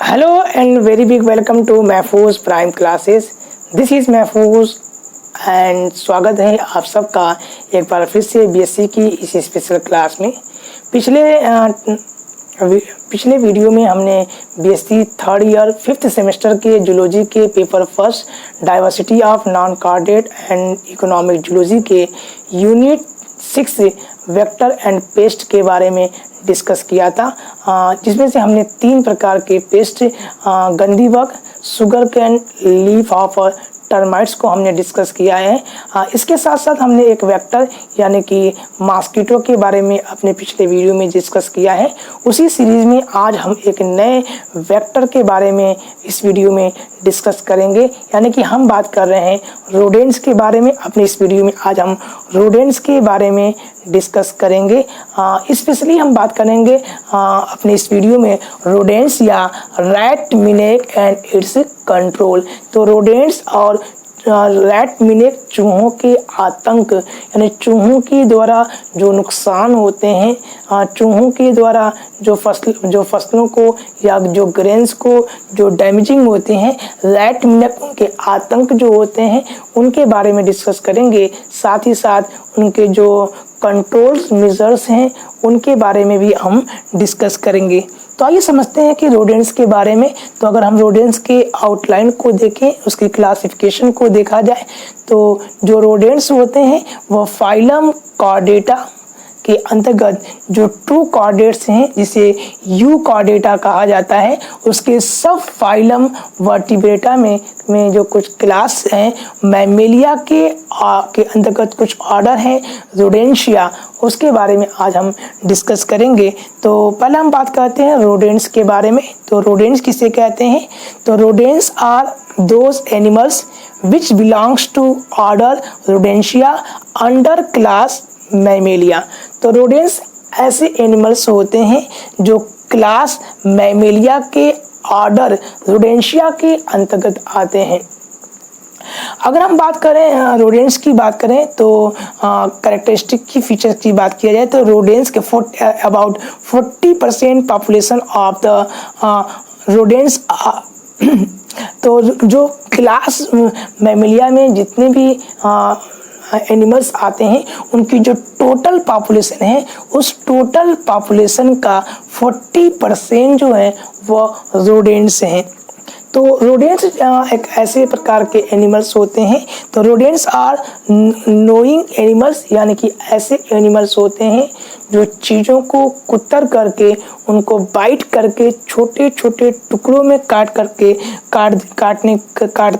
Hello and very big welcome to Mahfooz prime classes. This is Mahfooz and स्वागत है आप सबका एक बार फिर से बीएससी की इस स्पेशल क्लास में। पिछले वीडियो में हमने BSc third year fifth semester के जूलॉजी के paper first diversity of non chordate and economic zoology के यूनिट 6 वेक्टर एंड पेस्ट के बारे में डिस्कस किया था, जिसमें से हमने 3 प्रकार के पेस्ट गंदी bug, sugar cane, leaf of termites को हमने डिस्कस किया है। इसके साथ साथ हमने एक वेक्टर यानी कि मॉस्किटो के बारे में अपने पिछले वीडियो में डिस्कस किया है। उसी सीरीज में आज हम एक नए वेक्टर के बारे में इस वीडियो में डिस्कस करेंगे, यानी कि हम बात कर रहे हैं रोडेंट्स के बारे में। अपने इस वीडियो में आज हम रोडेंट्स के बारे में डिस्कस करेंगे। स्पेशली हम बात करेंगे अपने इस वीडियो में रोडेंट्स या रैट मिनेक एंड इट्स कंट्रोल। तो रोडेंट्स और रैट मिनेक चूहों के आतंक, यानी चूहों के द्वारा जो नुकसान होते हैं, चूहों के द्वारा जो फसलों को या जो ग्रेन्स को जो डैमेजिंग होते हैं, रैट मिनेक उनके आतंक जो होते हैं उनके बारे में डिस्कस करेंगे। साथ ही साथ उनके जो कंट्रोल्स मेजर्स हैं उनके बारे में भी हम डिस्कस करेंगे। तो आइए समझते हैं कि रोडेंट्स के बारे में। तो अगर हम रोडेंट्स के आउटलाइन को देखें, उसकी क्लासिफिकेशन को देखा जाए, तो जो रोडेंट्स होते हैं वो फाइलम कॉर्डेटा के अंतर्गत जो ट्रू कॉर्डेट्स हैं, जिसे यू कॉर्डेटा कहा जाता है, उसके सब फाइलम वर्टिब्रेटा में जो कुछ क्लास हैं, मैमेलिया के अंतर्गत कुछ ऑर्डर हैं रोडेंशिया, उसके बारे में आज हम डिस्कस करेंगे। तो पहले हम बात करते हैं रोडेंट्स के बारे में। तो रोडेंट्स किसे कहते हैं? तो rodents are those animals which belongs to order Rodentia under class Mammalia. तो रोडेंट्स ऐसे एनिमल्स होते हैं जो क्लास मैमेलिया के ऑर्डर रोडेंशिया के अंतर्गत आते हैं। अगर हम बात करें रोडेंट्स की बात करें तो कैरेक्टरिस्टिक की फीचर्स की बात किया जाए तो रोडेंट्स के about 40% population of the rodents तो जो क्लास मैमेलिया में जितने भी एनिमल्स आते हैं उनकी जो टोटल पॉपुलेशन है, उस टोटल पॉपुलेशन का 40% जो है वो रोडेंट्स हैं। तो रोडेंट्स एक ऐसे प्रकार के एनिमल्स होते हैं। तो रोडेंट्स आर नोइंग एनिमल्स, यानी कि ऐसे एनिमल्स होते हैं जो चीज़ों को कुतर करके, उनको बाइट करके, छोटे छोटे टुकड़ों में काटते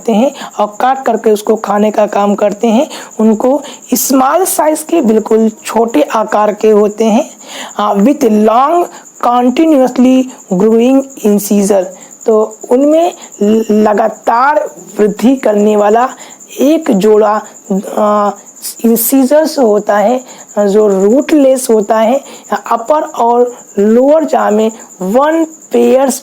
हैं और काट करके उसको खाने का काम करते हैं। उनको स्मॉल साइज के, बिल्कुल छोटे आकार के होते हैं, with long continuously growing incisor. तो उनमें लगातार वृद्धि करने वाला एक जोड़ा इंसीजर्स होता है जो रूटलेस होता है। अपर और लोअर जॉ में वन पेयर्स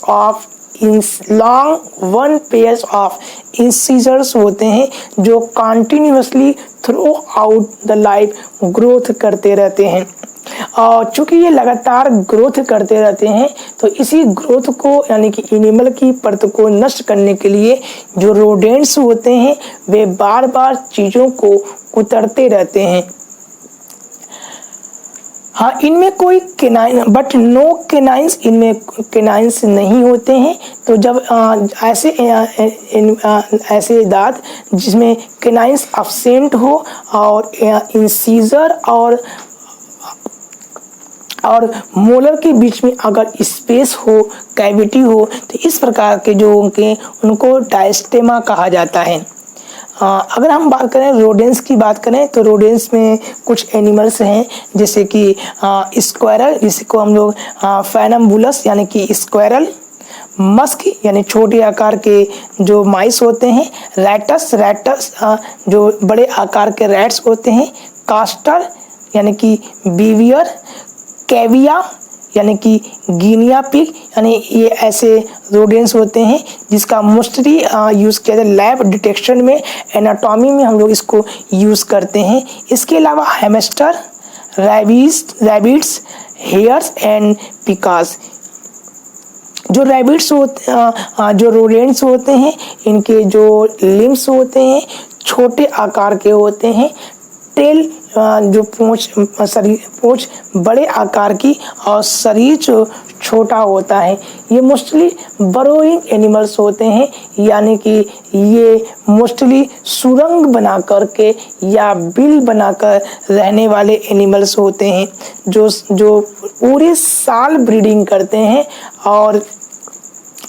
ऑफ इंसीजर्स होते हैं जो continuously through out the life growth करते रहते हैं। और चूंकि ये लगातार ग्रोथ करते रहते हैं तो इसी ग्रोथ को, यानी कि एनिमल की परत को नष्ट करने के लिए जो रोडेंट्स होते हैं वे बार बार चीज़ों को कुतरते रहते हैं। हाँ, इनमें कोई केनाइन बट नो केनाइंस, इनमें केनाइंस नहीं होते हैं। तो जब ऐसे दांत जिसमें केनाइंस अब्सेंट हो और इंसीजर और मोलर के बीच में अगर स्पेस हो, कैविटी हो, तो इस प्रकार के जो उनको डायस्टेमा कहा जाता है। अगर हम बात करें रोडेंट्स की बात करें तो रोडेंट्स में कुछ एनिमल्स हैं जैसे कि स्क्वायरल, जिसको हम लोग फैनम्बुलस यानी कि स्क्वायरल, मस्क यानी छोटे आकार के जो माइस होते हैं, रैटस जो बड़े आकार के रैट्स होते हैं, कास्टर यानी कि बीवियर, कैविया यानी कि गिनिया पिग, यानी ये ऐसे रोडेंट्स होते हैं जिसका मोस्टली यूज़ किया जाता है लैब डिटेक्शन में, एनाटॉमी में हम लोग इसको यूज़ करते हैं। इसके अलावा हैमस्टर, रैबिट्स, हेयर्स एंड पिकास, जो रैबिट्स जो रोडेंट्स होते हैं, इनके जो लिम्स होते हैं छोटे आकार के होते हैं। टेल जो पूंछ बड़े आकार की और शरीर जो छोटा होता है। ये मोस्टली बरोइंग एनिमल्स होते हैं, यानी कि ये मोस्टली सुरंग बना करके या बिल बनाकर रहने वाले एनिमल्स होते हैं, जो पूरे साल ब्रीडिंग करते हैं। और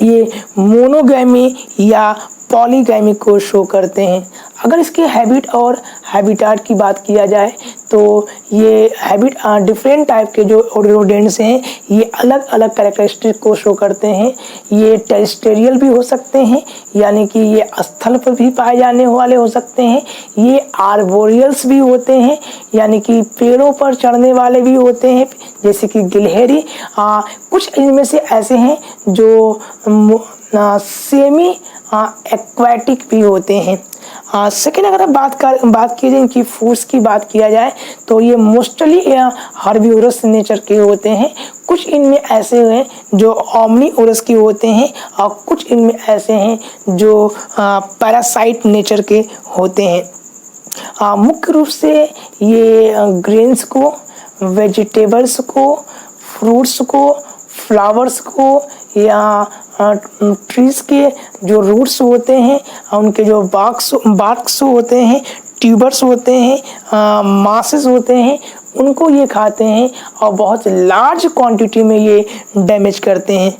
ये मोनोगैमी या पॉलीगैमी को शो करते हैं। अगर इसके हैबिट और हैबिटाट की बात किया जाए तो ये डिफरेंट टाइप के जो रोडेंट्स हैं ये अलग अलग कैरेक्टरिस्टिक को शो करते हैं। ये टेरेस्ट्रियल भी हो सकते हैं, यानी कि ये स्थल पर भी पाए जाने वाले हो सकते हैं। ये आर्बोरियल्स भी होते हैं, यानी कि पेड़ों पर चढ़ने वाले भी होते हैं, जैसे कि गिलहरी। कुछ इनमें से ऐसे हैं जो सेमी एक्वाटिक भी होते हैं। सेकेंड, अगर बात की जाए इनकी फूड्स की बात किया जाए तो ये मोस्टली हर्बिवोरस नेचर के होते हैं। कुछ इनमें ऐसे हैं जो ओमनीवोरस के होते हैं और कुछ इनमें ऐसे हैं जो पैरासाइट नेचर के होते हैं। मुख्य रूप से ये ग्रेन्स को, वेजिटेबल्स को, फ्रूट्स को, फ्लावर्स को या ट्रीज के जो रूट्स होते हैं, उनके जो बार्क्स होते हैं, ट्यूबर्स होते हैं, मासेस होते हैं, उनको ये खाते हैं और बहुत लार्ज क्वांटिटी में ये डैमेज करते हैं।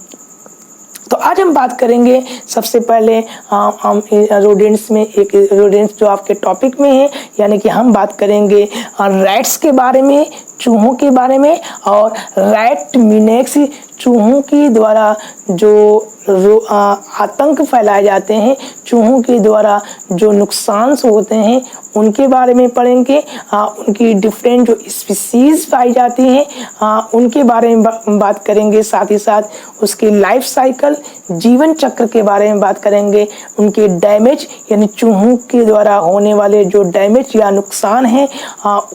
तो आज हम बात करेंगे सबसे पहले हम रोडेंट्स में, एक रोडेंट्स जो आपके टॉपिक में है, यानी कि हम बात करेंगे रैट्स के बारे में, चूहों के बारे में। और रैट मिनेक्स चूहों के द्वारा जो आतंक फैलाए जाते हैं, चूहों के द्वारा जो नुकसान होते हैं उनके बारे में पढ़ेंगे। उनकी डिफरेंट जो स्पीसीज पाई जाती हैं उनके बारे में बात करेंगे। साथ ही साथ उसकी लाइफ साइकिल, जीवन चक्र के बारे में बात करेंगे। उनके डैमेज, यानी चूहों के द्वारा होने वाले जो डैमेज या नुकसान हैं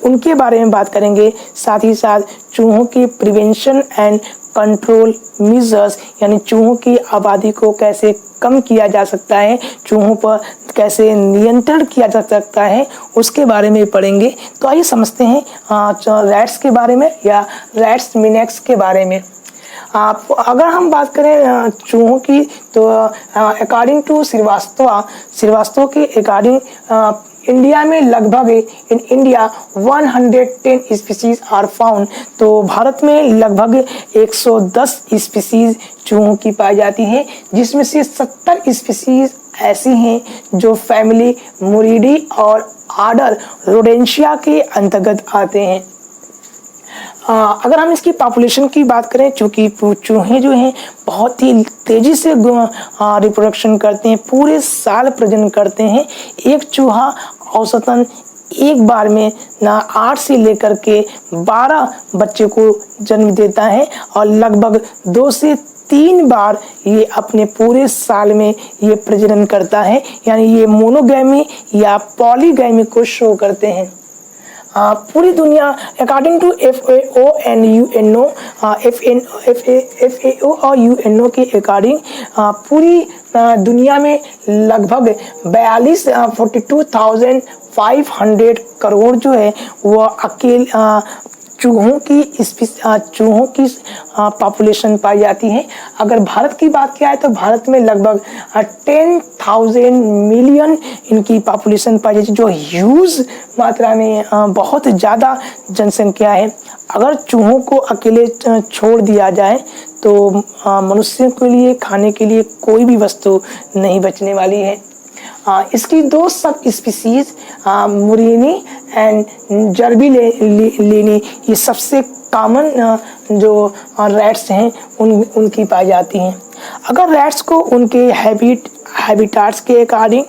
उनके बारे में बात करेंगे। साथ ही साथ चूहों की प्रिवेंशन एंड कंट्रोल मेजर्स, यानी चूहों की आबादी को कैसे कम किया जा सकता है, चूहों पर कैसे नियंत्रण किया जा सकता है, उसके बारे में पढ़ेंगे। तो आइए समझते हैं रैट्स के बारे में या रैट्स मिनेक्स के बारे में। अगर हम बात करें चूहों की तो अकॉर्डिंग टू श्रीवास्तव के अकॉर्डिंग इंडिया में लगभग 110 स्पीसीज आर फाउंड। तो भारत में लगभग 110 स्पीसीज चूहों की पाई जाती हैं, जिसमें से 70 स्पीसीज ऐसी हैं जो फैमिली मुरिडी और आर्डर रोडेंशिया के अंतर्गत आते हैं। अगर हम इसकी पॉपुलेशन की बात करें, चूंकि चूहे जो हैं बहुत ही तेजी से रिप्रोडक्शन करते हैं, पूरे साल प्रजनन करते हैं। एक चूहा औसतन एक बार में 8 से लेकर के 12 बच्चे को जन्म देता है और लगभग 2 से 3 बार ये अपने पूरे साल में ये प्रजनन करता है, यानी ये मोनोगैमी या पॉलीगैमी को शो करते हैं। पूरी दुनिया according to FAO and UNO, FAO और UNO के अकॉर्डिंग पूरी दुनिया में लगभग 42,500 करोड़ जो है वो अकेले चूहों की पॉपुलेशन पाई जाती है। अगर भारत की बात किया है तो भारत में लगभग 10,000 मिलियन इनकी पॉपुलेशन पाई जाती है, जो ह्यूज मात्रा में बहुत ज़्यादा जनसंख्या है। अगर चूहों को अकेले छोड़ दिया जाए तो मनुष्यों के लिए खाने के लिए कोई भी वस्तु नहीं बचने वाली है। इसकी 2 सब स्पीसीज मुरीनी एंड जर्बिलेनी, ये सबसे कॉमन जो रैट्स हैं उनकी पाई जाती हैं। अगर रैट्स को उनके हैबिटाट्स के अकॉर्डिंग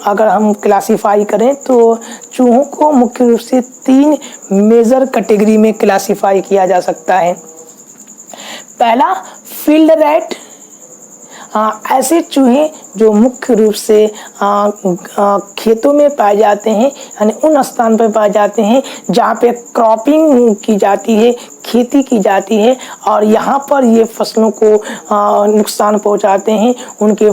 अगर हम क्लासीफाई करें तो चूहों को मुख्य रूप से 3 मेजर कैटेगरी में क्लासीफाई किया जा सकता है। पहला, फील्ड रैट, ऐसे चूहे जो मुख्य रूप से खेतों में पाए जाते हैं, यानी उन स्थान पर पाए जाते हैं जहाँ पे क्रॉपिंग की जाती है, खेती की जाती है और यहाँ पर ये फसलों को नुकसान पहुँचाते हैं, उनके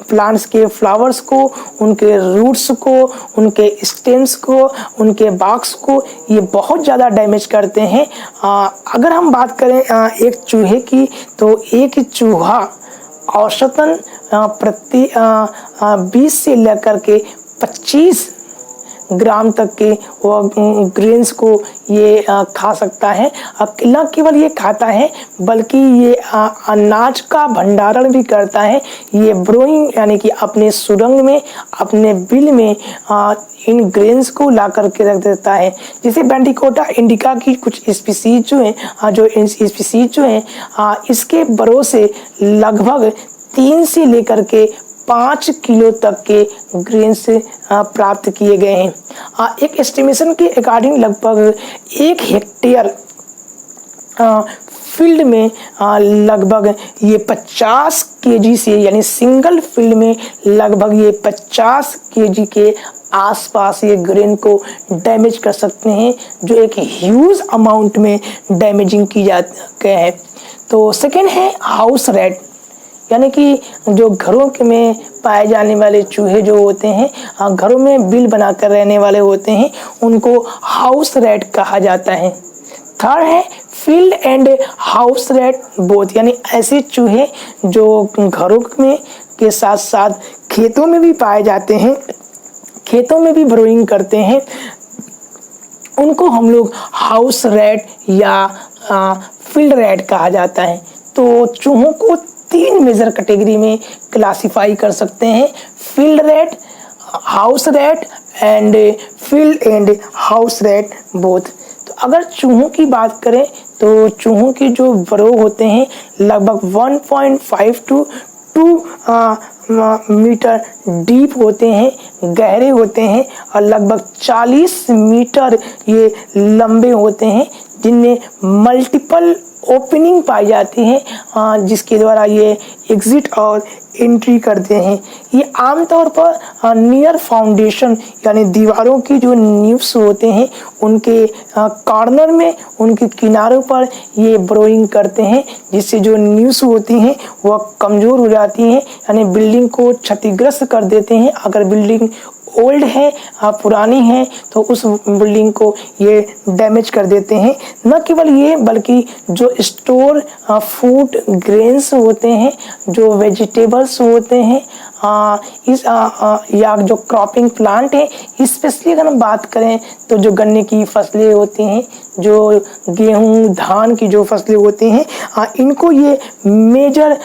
प्लांट्स के फ्लावर्स को, उनके रूट्स को, उनके स्टेम्स को, उनके बाक्स को ये बहुत ज़्यादा डैमेज करते हैं। अगर हम बात करें एक चूहे की, तो एक चूहा औसतन प्रति 20 से लेकर के 25 ग्राम तक के वो ग्रेन्स को ये खा सकता है। अब न केवल ये खाता है बल्कि ये अनाज का भंडारण भी करता है। ये ब्रोइंग यानी कि अपने सुरंग में, अपने बिल में इन ग्रेन्स को ला करके रख देता है। जैसे बैंडिकोटा इंडिका की कुछ स्पीसीज जो हैं, इसके बरों से लगभग 3 से लेकर के 5 किलो तक के ग्रेन्स प्राप्त किए गए हैं। एक एस्टिमेशन के अकॉर्डिंग लगभग 1 हेक्टेयर फील्ड में लगभग ये 50 केजी से, यानी सिंगल फील्ड में लगभग ये 50 केजी के आसपास ये ग्रेन को डैमेज कर सकते हैं, जो एक ह्यूज अमाउंट में डैमेजिंग की जाती है। तो सेकेंड है हाउस रैट, यानी कि जो घरों में पाए जाने वाले चूहे जो होते हैं, घरों में बिल बनाकर रहने वाले होते हैं, उनको हाउस रैट कहा जाता है। थर्ड है field and house rat both, यानी ऐसे चूहे जो घरों में के साथ साथ खेतों में भी पाए जाते हैं, खेतों में भी ब्रोइंग करते हैं, उनको हम लोग हाउस रैट या फील्ड रैट कहा जाता है। तो चूहों को 3 मेजर कैटेगरी में क्लासिफाई कर सकते हैं, field rat, house rat and field and house rat both. तो अगर चूहों की बात करें तो चूहों के जो बरो होते हैं लगभग 1.5 to 2 मीटर डीप होते हैं, गहरे होते हैं और लगभग 40 मीटर ये लंबे होते हैं, जिनमें मल्टीपल ओपनिंग पाई जाती है, जिसके द्वारा ये एग्जिट और एंट्री करते हैं। ये आमतौर पर नियर फाउंडेशन यानी दीवारों की जो नीव्स होते हैं उनके कॉर्नर में, उनके किनारों पर ये ब्रोइंग करते हैं, जिससे जो नीव्स होती हैं वह कमज़ोर हो जाती हैं, यानी बिल्डिंग को क्षतिग्रस्त कर देते हैं। अगर बिल्डिंग ओल्ड है, पुरानी है, तो उस बिल्डिंग को ये डैमेज कर देते हैं। न केवल ये बल्कि जो स्टोर फूड ग्रेन्स होते हैं, जो वेजिटेबल्स होते हैं, या जो क्रॉपिंग प्लांट है, स्पेशली अगर हम बात करें तो जो गन्ने की फसलें होती हैं, जो गेहूं धान की जो फसलें होती हैं, इनको ये मेजर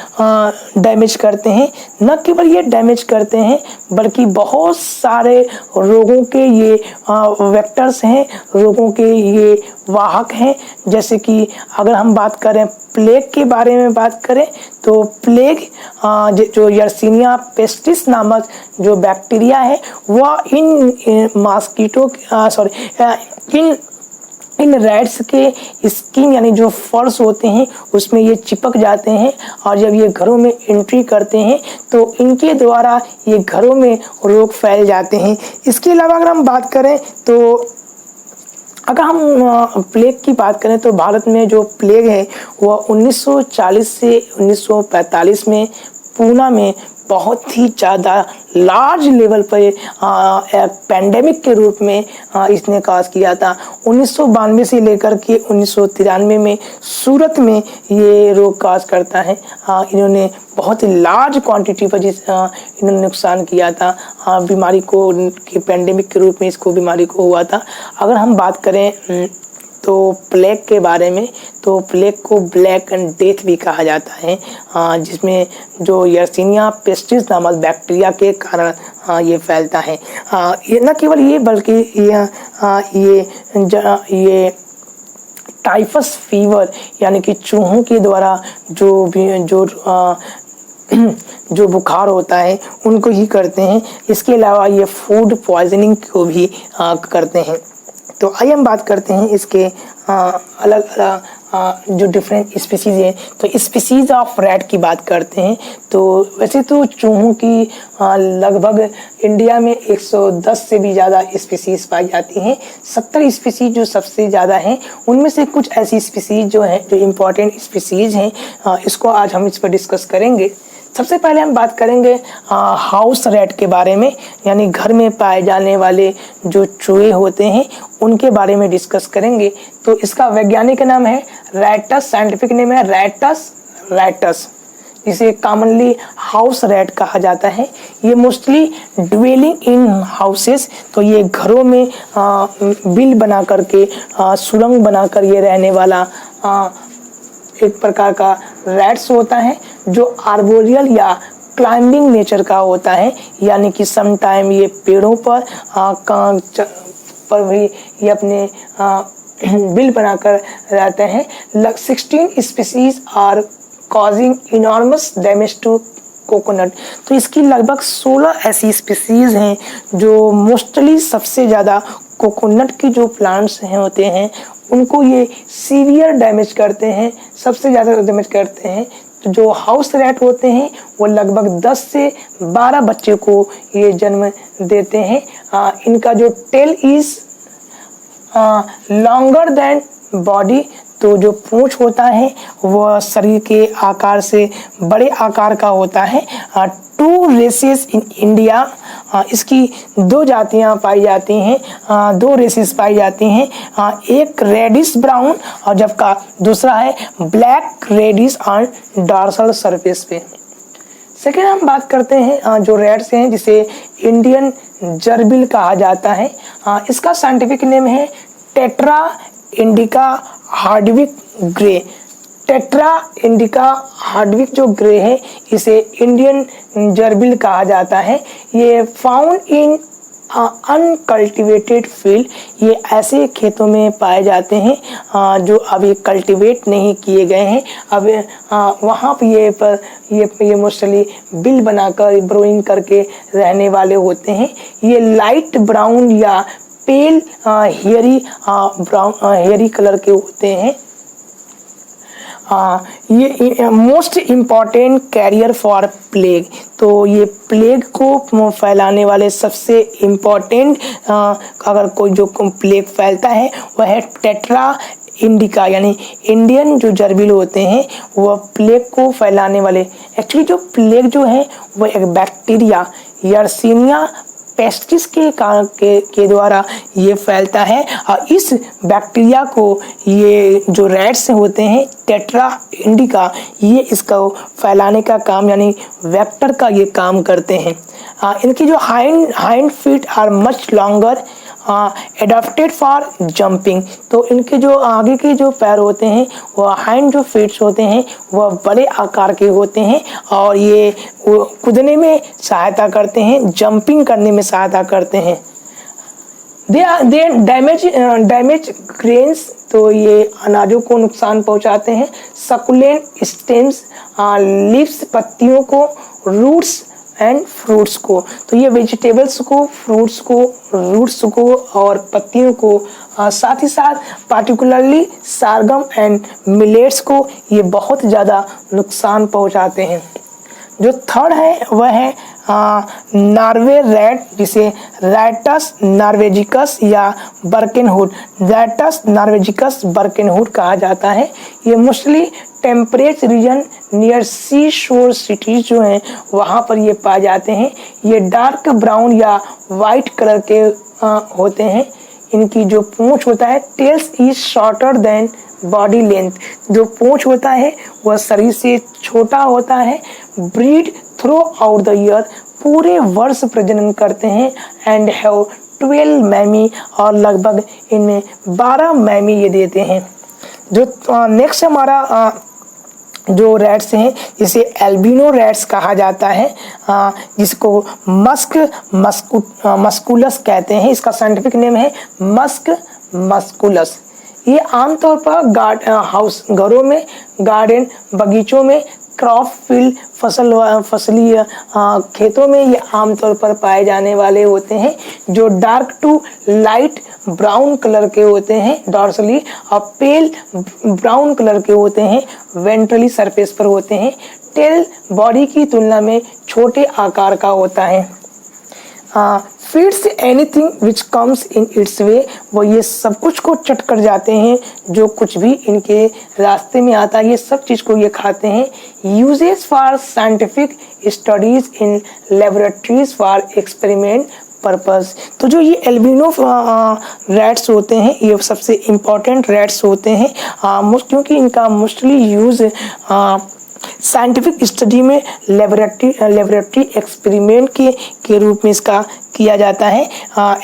डैमेज करते हैं। न केवल ये डैमेज करते हैं बल्कि बहुत सारे रोगों के ये वेक्टर्स हैं, रोगों के ये वाहक हैं। जैसे कि अगर हम बात करें प्लेग के बारे में बात करें तो प्लेग जो यर्सीनिया पेस्टिस नामक जो बैक्टीरिया है वह इन मॉस्किटो इन रैट्स के स्किन यानी जो फर्स होते हैं उसमें ये चिपक जाते हैं, और जब ये घरों में एंट्री करते हैं तो इनके द्वारा ये घरों में रोग फैल जाते हैं। इसके अलावा अगर हम बात करें तो अगर हम प्लेग की बात करें तो भारत में जो प्लेग है वह 1940 से 1945 में पूना में बहुत ही ज़्यादा लार्ज लेवल पर पैंडेमिक के रूप में इसने काज किया था। 1992 से लेकर के 1993 में सूरत में ये रोग काज करता है। इन्होंने बहुत ही लार्ज क्वांटिटी पर इन्होंने नुकसान किया था, बीमारी को कि पैंडेमिक के रूप में इसको बीमारी को हुआ था। अगर हम बात करें तो प्लेग के बारे में, तो प्लेग को ब्लैक एंड डेथ भी कहा जाता है, जिसमें जो यर्सीनिया पेस्टिस नामक बैक्टीरिया के कारण ये फैलता है। ये न केवल ये बल्कि ये टाइफस फीवर यानी कि चूहों के द्वारा जो बुखार होता है उनको ही करते हैं। इसके अलावा ये फूड पॉइजनिंग को भी करते हैं। तो आइए हम बात करते हैं इसके अलग अलग जो डिफरेंट स्पीसीज हैं, तो स्पीसीज ऑफ रैट की बात करते हैं। तो वैसे तो चूहों की लगभग इंडिया में 110 से भी ज़्यादा स्पीसीज पाई जाती हैं। 70 स्पीसीज जो सबसे ज़्यादा हैं, उनमें से कुछ ऐसी स्पीसीज जो हैं, जो इम्पोर्टेंट स्पीसीज हैं, इसको आज हम इस पर डिस्कस करेंगे। सबसे पहले हम बात करेंगे हाउस रैट के बारे में, यानी घर में पाए जाने वाले जो चूहे होते हैं उनके बारे में डिस्कस करेंगे। तो इसका वैज्ञानिक नाम है रैटस, साइंटिफिक नेम है रैटस, जिसे कॉमनली हाउस रैट कहा जाता है। ये मोस्टली ड्वेलिंग इन हाउसेस, तो ये घरों में बिल बना करके, सुरंग बनाकर ये रहने वाला एक प्रकार का रैट्स होता है, जो आर्बोरियल या क्लाइंबिंग नेचर का होता है, यानी कि सम टाइम ये पेड़ों पर भी ये अपने बिल बनाकर रहते हैं। 16 species are causing enormous damage to coconut. तो इसकी लगभग 16 ऐसी स्पीसीज हैं जो मोस्टली सबसे ज़्यादा कोकोनट की जो प्लांट्स हैं होते हैं उनको ये सीवियर डैमेज करते हैं, सबसे ज़्यादा डैमेज करते हैं। तो जो हाउस रैट होते हैं वो लगभग 10 से 12 बच्चे को ये जन्म देते हैं। इनका जो tail is longer than body, तो जो पूंछ होता है वह शरीर के आकार से बड़े आकार का होता है। 2 रेसेस इन इंडिया, इसकी 2 जातियां पाई जाती हैं, 2 रेसेस पाई जाती हैं, एक रेडिश ब्राउन और जबकि दूसरा है black reddish on dorsal surface पे। सेकेंड हम बात करते हैं जो रैट्स हैं, जिसे इंडियन जर्बिल कहा जाता है। इसका साइंटिफिक नेम है tetra indica Hardwicke grey. Tetra indica Hardwicke जो ग्रे है, इसे इंडियन जर्बिल कहा जाता है। ये फाउंड इन अनकल्टिवेटेड फील्ड, ये ऐसे खेतों में पाए जाते हैं जो अभी कल्टिवेट नहीं किए गए हैं। अब वहाँ पे ये मोस्टली बिल बनाकर ब्रोइंग करके रहने वाले होते हैं। ये लाइट ब्राउन या पेल हेयरी कलर के होते हैं। ये most important carrier for plague, तो ये प्लेग को फैलाने वाले सबसे इम्पॉर्टेंट अगर कोई जो प्लेग फैलता है वह है टेट्रा इंडिका, यानी इंडियन जो जर्बिल होते हैं वह प्लेग को फैलाने वाले। एक्चुअली जो प्लेग जो है वह एक बैक्टीरिया यर्सीनिया पेस्टिस के द्वारा ये फैलता है, और इस बैक्टीरिया को ये जो रैट्स होते हैं टेट्रा इंडिका, ये इसको फैलाने का काम, यानी वेक्टर का ये काम करते हैं। इनकी जो hind feet are much longer adapted for jumping, तो इनके जो आगे के जो पैर होते हैं वह हाइंड जो फीट्स होते हैं वह बड़े आकार के होते हैं, और ये कूदने में सहायता करते हैं, जंपिंग करने में सहायता करते हैं। दे डैमेज ग्रेन्स, तो ये अनाजों को नुकसान पहुंचाते हैं। सकुलेंट स्टेम्स, लीव्स पत्तियों को, रूट्स एंड फ्रूट्स को, तो ये वेजिटेबल्स को, फ्रूट्स को, रूट्स को और पत्तियों को, साथ ही साथ पार्टिकुलरली सारगम एंड मिलेट्स को ये बहुत ज़्यादा नुकसान पहुंचाते हैं। जो थर्ड है वह है नॉर्वे रैट, जिसे रैटस नॉर्वेजिकस या बर्केनहुड, रैटस नॉर्वेजिकस बर्केनहुड कहा जाता है। ये मोस्टली टेम्परेट रीजन नियर सी शोर सिटीज जो हैं वहाँ पर ये पाए जाते हैं। ये डार्क ब्राउन या वाइट कलर के होते हैं। इनकी जो पूंछ होता है tails is shorter than body length, जो पूंछ होता है वह शरीर से छोटा होता है। Breed through out the year, पूरे वर्ष प्रजनन करते हैं। एंड हैव 12 मैमी, और लगभग इनमें 12 मैमी ये देते हैं। जो नेक्स्ट हमारा जो रैट्स हैं जिसे एल्बिनो रैट्स कहा जाता है, जिसको मस्कुलस कहते हैं। इसका साइंटिफिक नेम है मस्कुलस। ये आमतौर पर घरों में, गार्डन, बगीचों में क्रॉप फील्ड फसली खेतों में ये आमतौर पर पाए जाने वाले होते हैं, जो dark to light brown colour के होते हैं डॉर्सली और पेल ब्राउन कलर के होते हैं वेंट्रली सरफेस पर होते हैं। टेल बॉडी की तुलना में छोटे आकार का होता है। Feeds anything which comes in its way, वो ये सब कुछ को चट कर जाते हैं जो कुछ भी इनके रास्ते में आता है, ये सब चीज़ को ये खाते हैं। Uses for scientific studies in laboratories for experiment purpose. तो जो ये एल्बिनो रैट्स होते हैं ये सबसे इम्पॉर्टेंट रैट्स होते हैं क्योंकि इनका मोस्टली यूज़ साइंटिफिक स्टडी में लेबोरेटरी एक्सपेरिमेंट के रूप में इसका किया जाता है।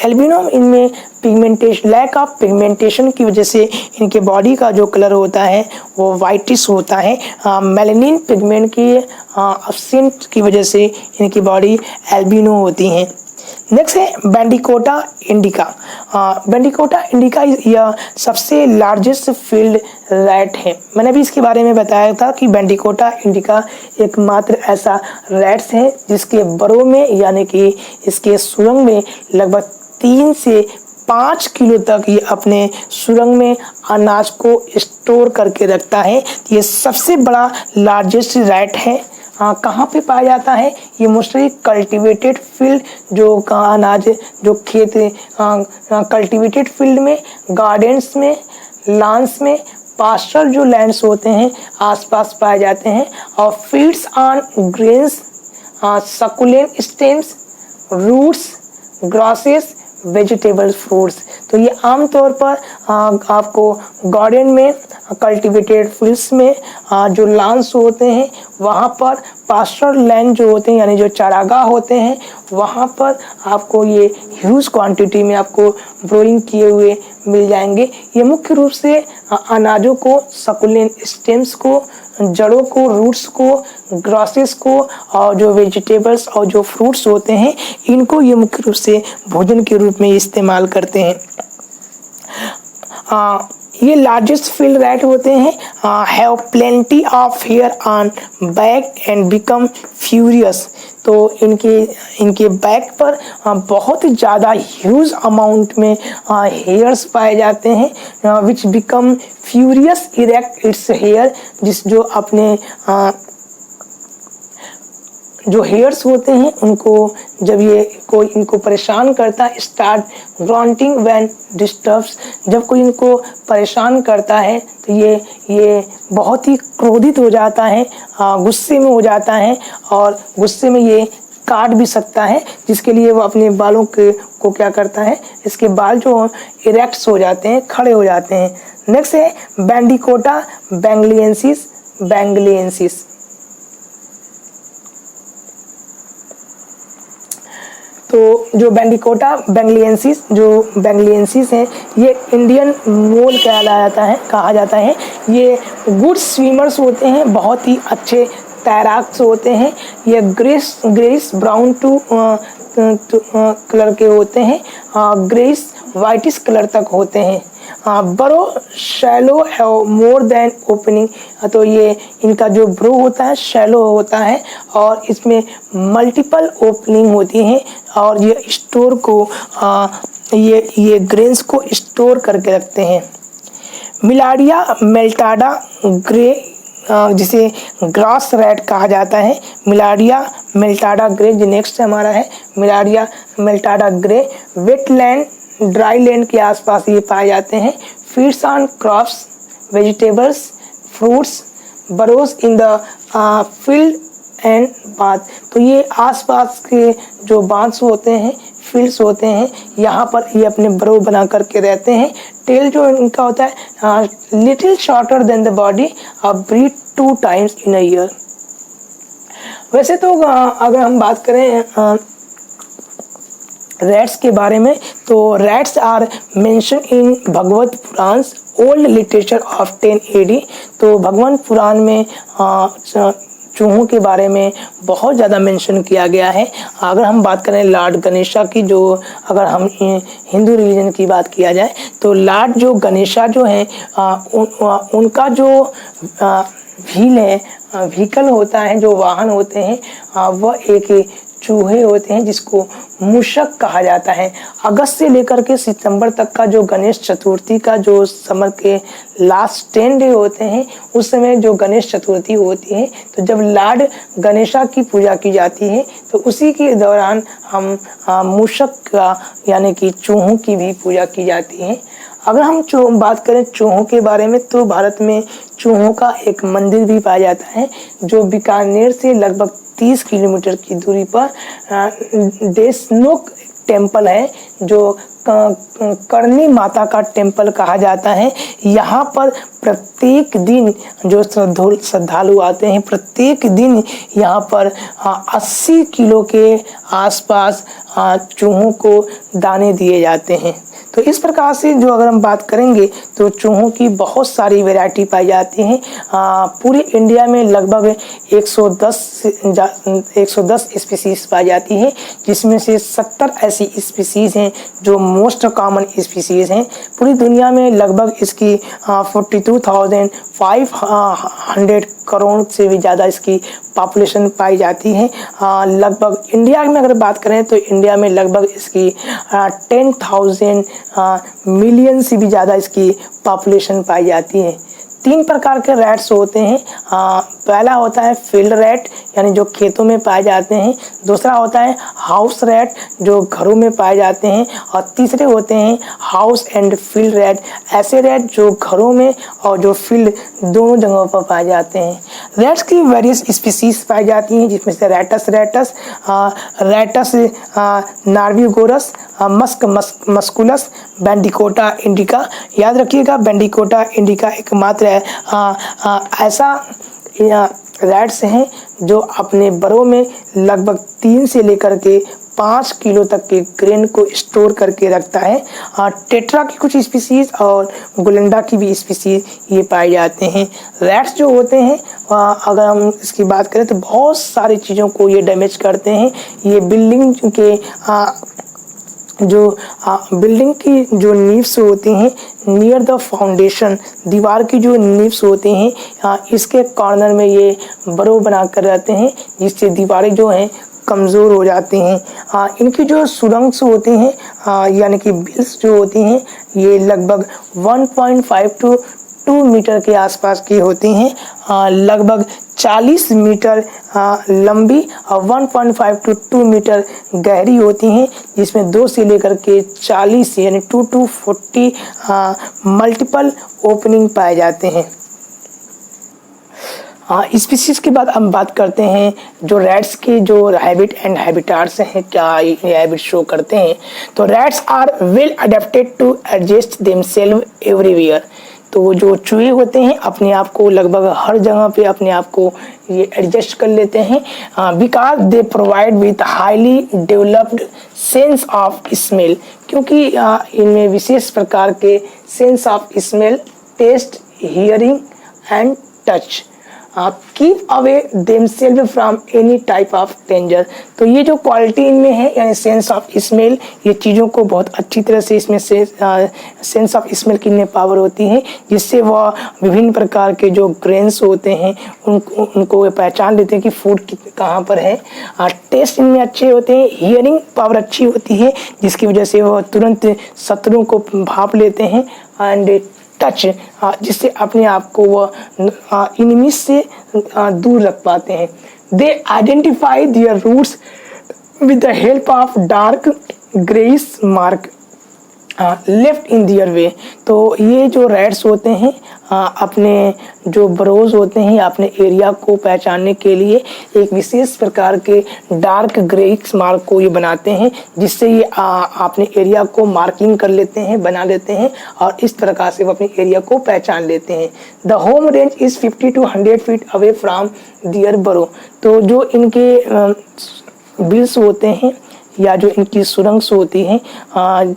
एल्बिनो इनमें पिगमेंटेशन लैक ऑफ पिगमेंटेशन की वजह से इनके बॉडी का जो कलर होता है वो वाइटिश होता है। मेलानिन पिगमेंट की एब्सेंट की वजह से इनकी बॉडी एल्बिनो होती हैं। नेक्स्ट है बैंडिकोटा इंडिका। बैंडिकोटा इंडिका यह सबसे लार्जेस्ट फील्ड रैट है। मैंने भी इसके बारे में बताया था कि बैंडिकोटा इंडिका एकमात्र ऐसा रैट्स है जिसके बरों में यानी कि इसके सुरंग में लगभग 3 से 5 किलो तक ये अपने सुरंग में अनाज को स्टोर करके रखता है। ये सबसे बड़ा लार्जेस्ट रैट है। कहाँ पे पाया जाता है ये? मोस्टली कल्टीवेटेड फील्ड, जो अनाज जो खेत कल्टीवेटेड फील्ड में, गार्डन्स में, लॉन्स में, पास्चर जो लैंड्स होते हैं आसपास पाए जाते हैं। और feeds on grains, succulent stems, roots, grasses, vegetables, fruits. तो ये आमतौर पर आपको गार्डन में, कल्टीवेटेड फील्ड्स में, जो लॉन्स होते हैं वहाँ पर, पास्चर लैंड जो होते हैं यानी जो चारागाह होते हैं वहाँ पर आपको ये ह्यूज क्वांटिटी में आपको ब्रोइंग किए हुए मिल जाएंगे। ये मुख्य रूप से अनाजों को, सकुलेंट स्टेम्स को, जड़ों को, रूट्स को, ग्रासेस को और जो वेजिटेबल्स और जो फ्रूट्स होते हैं इनको ये मुख्य रूप से भोजन के रूप में इस्तेमाल करते हैं। ये लार्जेस्ट फील्ड रैट होते हैं, have plenty of hair on back and become furious. तो इनके बैक पर बहुत ही ज़्यादा ह्यूज अमाउंट में हेयर्स पाए जाते हैं which become furious erect its hair, जो अपने जो हेयर्स होते हैं उनको जब ये कोई इनको परेशान करता है, स्टार्ट ग्रांटिंग व्हेन डिस्टर्ब्स, जब कोई इनको परेशान करता है तो ये बहुत ही क्रोधित हो जाता है, गुस्से में हो जाता है और गुस्से में ये काट भी सकता है, जिसके लिए वो अपने बालों को क्या करता है, इसके बाल जो इरेक्ट्स हो जाते हैं, खड़े हो जाते हैं। नेक्स्ट है बैंडिकोटा बैंगलियंसिस। तो जो बैंडिकोटा बैंगलियंसिस है ये इंडियन मोल कहा जाता है। ये गुड स्विमर्स होते हैं, बहुत ही अच्छे तैराक होते हैं। ये ग्रेस ब्राउन टू कलर के होते हैं, ग्रेस वाइटिश कलर तक होते हैं। बरो शैलो है मोर देन ओपनिंग। तो ये इनका जो ब्रो होता है शैलो होता है और इसमें मल्टीपल ओपनिंग होती हैं और ये स्टोर को ये ग्रेन्स को स्टोर करके रखते हैं। मिलाडिया मेल्टाडा ग्रे, जिसे ग्रास रैट कहा जाता है, मिलाडिया मेल्टाडा ग्रे जो नेक्स्ट हमारा है Millardia meltada Gray. Wetland, dry land के आसपास ये पाए जाते हैं। Feeds on crops, vegetables, fruits, burrows in the field and bath. तो ये आसपास के जो बांस होते हैं, फील्ड्स होते हैं, यहाँ पर ये अपने बरो बना करके रहते हैं। टेल जो इनका होता है little shorter than the body, breed 2 times in a year. वैसे तो अगर हम बात करें रैट्स के बारे में तो rats are mention in Bhagavat Purana old literature of 10 AD। तो भगवान पुराण में चूहों के बारे में बहुत ज़्यादा मेंशन किया गया है। अगर हम बात करें लॉर्ड गणेशा की, जो अगर हम हिंदू रिलीजन की बात किया जाए तो लॉर्ड जो गणेशा जो हैं उनका जो व्हील है, व्हीकल होता है, जो वाहन होते हैं, वह एक चूहे होते हैं जिसको मूषक कहा जाता है। अगस्त से लेकर के सितंबर तक का जो गणेश चतुर्थी का जो समर के लास्ट 10 डे होते हैं, उस समय जो गणेश चतुर्थी होती है, तो जब लॉर्ड गणेशा की पूजा की जाती है तो उसी के दौरान हम मूषक का यानी कि चूहों की भी पूजा की जाती है। अगर हम बात करें चूहों के बारे में तो भारत में चूहों का एक मंदिर भी पाया जाता है जो बीकानेर से लगभग 30 किलोमीटर की दूरी पर देशनोक टेम्पल है, जो करनी माता का टेम्पल कहा जाता है। यहाँ पर प्रत्येक दिन जो श्रद्धालु आते हैं, प्रत्येक दिन यहाँ पर 80 किलो के आसपास चूहों को दाने दिए जाते हैं। तो इस प्रकार से जो अगर हम बात करेंगे तो चूहों की बहुत सारी वैरायटी पाई जाती हैं। पूरे इंडिया में लगभग 110 स्पीसीज पाई जाती है, जिसमें से 70 ऐसी स्पीसीज हैं जो मोस्ट कॉमन स्पीसीज हैं। पूरी दुनिया में लगभग इसकी 42,500 करोड़ से भी ज़्यादा इसकी पॉपुलेशन पाई जाती है। लगभग इंडिया में अगर बात करें तो इंडिया में लगभग इसकी 10,000 मिलियन से भी ज़्यादा इसकी पॉपुलेशन पाई जाती है। 3 प्रकार के रैट्स होते हैं। पहला होता है फील्ड रैट, यानी जो खेतों में पाए जाते हैं। दूसरा होता है हाउस रैट, जो घरों में पाए जाते हैं। और तीसरे होते हैं हाउस एंड फील्ड रैट, ऐसे रैट जो घरों में और जो फील्ड दोनों जगहों पर पाए जाते हैं। रैट्स की वेरियस स्पीसीज पाई जाती हैं, जिसमें से रैटस नार्विगोरस, मस्कुलस, बेंडिकोटा इंडिका। याद रखिएगा, बेंडिकोटा इंडिका एकमात्र ऐसा रैट्स हैं जो अपने बरों में लगभग 3 से लेकर के 5 किलो तक के ग्रेन को स्टोर करके रखता है। टेट्रा की कुछ स्पीसीज और गोलेंडा की भी स्पीसीज ये पाए जाते हैं। रैट्स जो होते हैं अगर हम इसकी बात करें तो बहुत सारी चीज़ों को ये डैमेज करते हैं। ये बिल्डिंग के बिल्डिंग की जो नीव्स होती हैं, नियर द फाउंडेशन, दीवार की जो नीव्स होती हैं, इसके कॉर्नर में ये बरो बना कर रहते हैं, जिससे दीवारें जो हैं कमज़ोर हो जाती हैं। इनकी जो सुरंग्स होती हैं यानी कि बिल्स जो होती हैं, ये लगभग 1.5 to 2 मीटर के आसपास की होती हैं। लगभग 40 मीटर लंबी और 1.5 to 2 मीटर गहरी होती हैं, जिसमें 2 से लेकर के 40 यानी 2 to 40 मल्टीपल ओपनिंग पाए जाते हैं। स्पीसीज के बाद हम बात करते हैं जो रैट्स के जो हैबिट एंड हैबिटाट्स हैं, क्या ये हैबिट शो करते हैं। तो rats are well adapted to adjust themselves everywhere. तो जो चूहे होते हैं अपने आप को लगभग हर जगह पे अपने आप को ये एडजस्ट कर लेते हैं, because they provide with highly developed sense of smell, क्योंकि इनमें विशेष प्रकार के sense of smell, taste, hearing and touch keep away themselves from any type of danger. तो ये जो क्वालिटी इनमें है यानी सेंस ऑफ स्मेल, ये चीज़ों को बहुत अच्छी तरह से इसमें से सेंस ऑफ स्मेल की इनमें पावर होती है, जिससे वह विभिन्न प्रकार के जो ग्रेन्स होते हैं उनको पहचान लेते हैं कि फूड कहाँ पर है। टेस्ट इनमें अच्छे होते हैं, हियरिंग पावर अच्छी होती है, जिसकी वजह से वह तुरंत शत्रुओं को भांप लेते हैं। एंड टच, जिससे अपने आप को वह इनिमीज से दूर रख पाते हैं। They identify their routes with the help of dark greyish mark left in their way. तो ये जो रैट्स होते हैं अपने जो बरोज होते हैं अपने एरिया को पहचानने के लिए एक विशेष प्रकार के डार्क ग्रेइश मार्क को ये बनाते हैं, जिससे ये अपने एरिया को मार्किंग कर लेते हैं, बना लेते हैं और इस प्रकार से वो अपने एरिया को पहचान लेते हैं। The home range is 50 to 100 feet away from their burrow. तो जो इनके बिल्स होते हैं या जो इनकी सुरंग्स होती हैं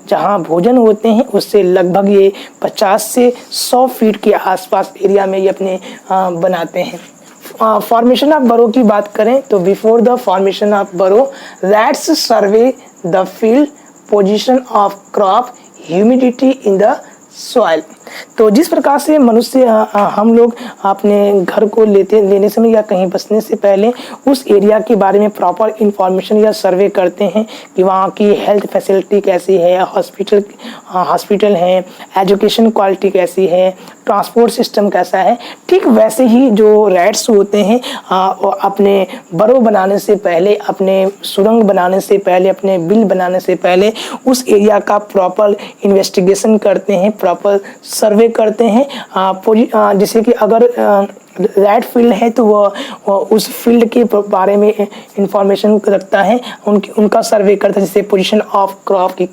जहाँ भोजन होते हैं उससे लगभग ये 50 से 100 फीट के आसपास एरिया में ये अपने बनाते हैं। फॉर्मेशन ऑफ बरो की बात करें तो बिफोर द फॉर्मेशन ऑफ बरो rats survey the field position of crop humidity in the soil. तो जिस प्रकार से मनुष्य हम लोग अपने घर को लेने समय या कहीं बसने से पहले उस एरिया के बारे में प्रॉपर इंफॉर्मेशन या सर्वे करते हैं कि वहाँ की हेल्थ फैसिलिटी कैसी है, हॉस्पिटल है, एजुकेशन क्वालिटी कैसी है, ट्रांसपोर्ट सिस्टम कैसा है, ठीक वैसे ही जो रैट्स होते हैं अपने बरो बनाने से पहले, अपने सुरंग बनाने से पहले, अपने बिल बनाने से पहले उस एरिया का प्रॉपर इन्वेस्टिगेशन करते हैं, प्रॉपर सर्वे करते हैं। जैसे कि अगर रैट फील्ड है तो वह उस फील्ड के बारे में इंफॉर्मेशन रखता है, उनका सर्वे करता है, जैसे पोजीशन ऑफ क्रॉप की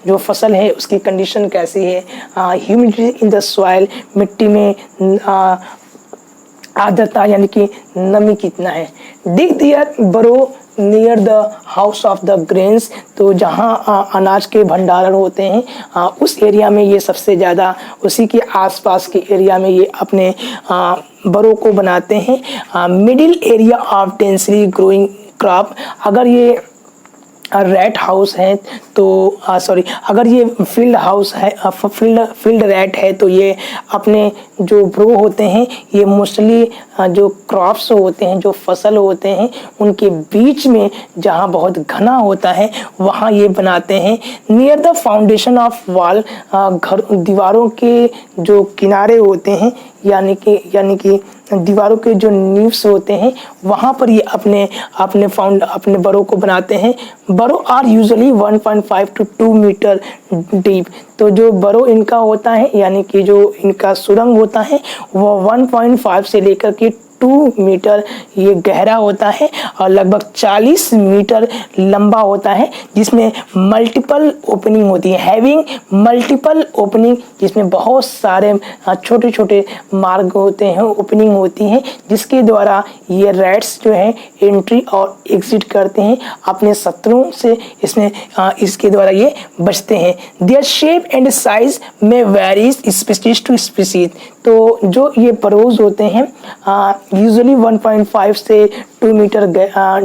जो फसल है उसकी कंडीशन कैसी है, ह्यूमिडिटी इन द सॉइल, मिट्टी में आर्द्रता यानी कि नमी कितना है। डिग दियर बरो near the house of the grains, तो जहाँ अनाज के भंडारण होते हैं उस एरिया में ये सबसे ज़्यादा, उसी के आसपास के एरिया में ये अपने बरों को बनाते हैं। Middle area of densely growing crop, अगर ये रैट हाउस है तो अगर ये फील्ड हाउस है, फील्ड रैट है तो ये अपने जो ब्रो होते हैं ये मोस्टली जो क्रॉप्स होते हैं, जो फसल होते हैं उनके बीच में जहाँ बहुत घना होता है वहाँ ये बनाते हैं। Near the foundation of wall, घर दीवारों के जो किनारे होते हैं यानी कि दीवारों के जो नीव्स होते हैं वहाँ पर ये अपने बरों को बनाते हैं। Burrow are usually 1.5 to 2 metre deep, तो जो बरो इनका होता है यानी कि जो इनका सुरंग होता है वो 1.5 से लेकर के 2 मीटर ये गहरा होता है और लगभग 40 मीटर लंबा होता है, जिसमें मल्टीपल ओपनिंग होती है, हैविंग मल्टीपल ओपनिंग, जिसमें बहुत सारे छोटे छोटे मार्ग होते हैं, ओपनिंग होती हैं, जिसके द्वारा ये रैट्स जो है एंट्री और एग्जिट करते हैं अपने शत्रुओं से, इसके द्वारा ये बचते हैं। देयर शेप एंड साइज में वेरीज स्पीशीज टू स्पीशीज, तो जो ये बरोज होते हैं यूजुअली 1.5 से 2 मीटर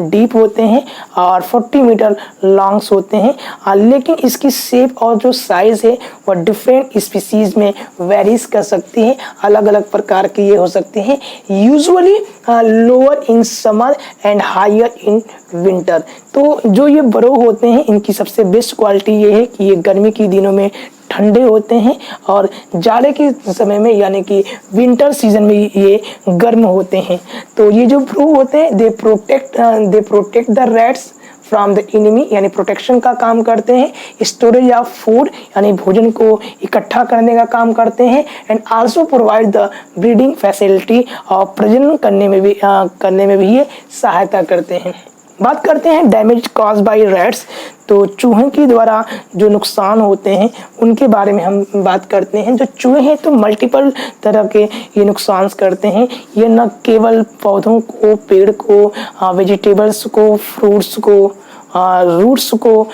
डीप होते हैं और 40 मीटर लॉन्ग्स होते हैं, लेकिन इसकी शेप और जो साइज़ है वह डिफरेंट स्पीसीज में वेरीज कर सकती है, अलग अलग प्रकार के ये हो सकते हैं। Usually lower in summer and higher in winter, तो जो ये बरो होते हैं इनकी सबसे बेस्ट क्वालिटी ये है कि ये गर्मी के दिनों में ठंडे होते हैं और जाड़े के समय में यानी कि विंटर सीजन में ये गर्म होते हैं। तो ये जो ब्रो होते हैं they protect the rats from the enemy, यानी प्रोटेक्शन का काम करते हैं, स्टोरेज ऑफ फूड यानी भोजन को इकट्ठा करने का काम करते हैं, and also provide the breeding facility, और प्रजनन करने में भी ये सहायता करते हैं। बात करते हैं डैमेज कॉज बाय रैट्स, तो चूहे के द्वारा जो नुकसान होते हैं उनके बारे में हम बात करते हैं। जो चूहे हैं तो मल्टीपल तरह के ये नुकसान करते हैं, ये न केवल पौधों को, पेड़ को, वेजिटेबल्स को, फ्रूट्स को, रूट्स को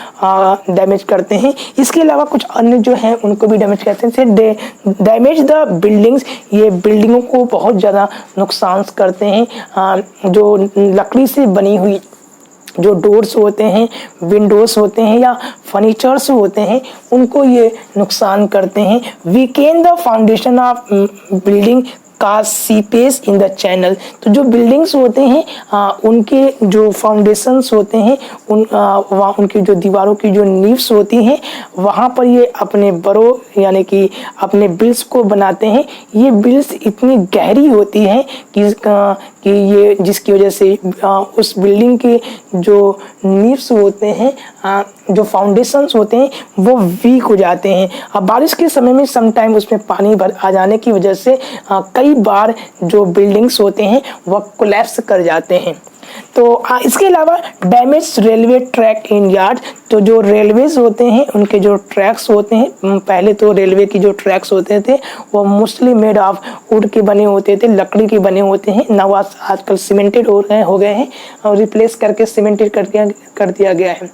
डैमेज करते हैं, इसके अलावा कुछ अन्य जो हैं उनको भी डैमेज करते हैं। जैसे डैमेज द बिल्डिंग्स, ये बिल्डिंगों को बहुत ज़्यादा नुकसान करते हैं। जो लकड़ी से बनी हुई जो डोर्स होते हैं, विंडोज होते हैं या फर्नीचर्स होते हैं उनको ये नुकसान करते हैं। Weakened the foundation of building का सीपेज इन द चैनल, तो जो बिल्डिंग्स होते हैं उनके जो फाउंडेशंस होते हैं वहाँ उनकी जो दीवारों की जो नीव्स होती हैं वहाँ पर ये अपने बरो यानी कि अपने बिल्स को बनाते हैं। ये बिल्स इतनी गहरी होती हैं कि ये जिसकी वजह से उस बिल्डिंग के जो नीव्स होते हैं, जो फाउंडेशंस होते हैं वो वीक हो जाते हैं। अब बारिश के समय में समटाइम उसमें पानी भर आ जाने की वजह से कई बार जो बिल्डिंग्स होते हैं वह कोलैप्स कर जाते हैं। तो इसके अलावा डैमेज रेलवे ट्रैक इन यार्ड, तो जो रेलवेज होते हैं उनके जो ट्रैक्स होते हैं, पहले तो रेलवे की जो ट्रैक्स होते थे वो मोस्टली मेड ऑफ वुड के बने होते थे, लकड़ी के बने होते हैं। नव आजकल सीमेंटेड हो गए हैं और रिप्लेस करके सीमेंटेड कर दिया गया है।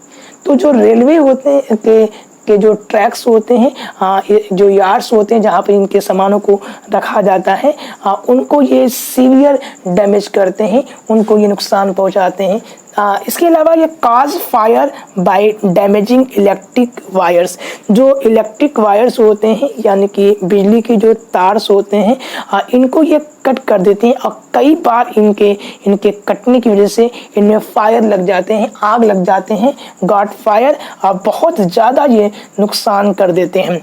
तो जो रेलवे होते हैं के के जो ट्रैक्स होते हैं, जो यार्ड्स होते हैं जहाँ पर इनके सामानों को रखा जाता है, उनको ये सीवियर डैमेज करते हैं, उनको ये नुकसान पहुँचाते हैं। इसके अलावा ये cause fire by damaging electric wires. जो इलेक्ट्रिक वायर्स होते हैं यानी कि बिजली के जो तार्स होते हैं, इनको ये कट कर देते हैं और कई बार इनके कटने की वजह से इनमें फायर लग जाते हैं, आग लग जाते हैं, गॉड फायर, और बहुत ज़्यादा ये नुकसान कर देते हैं।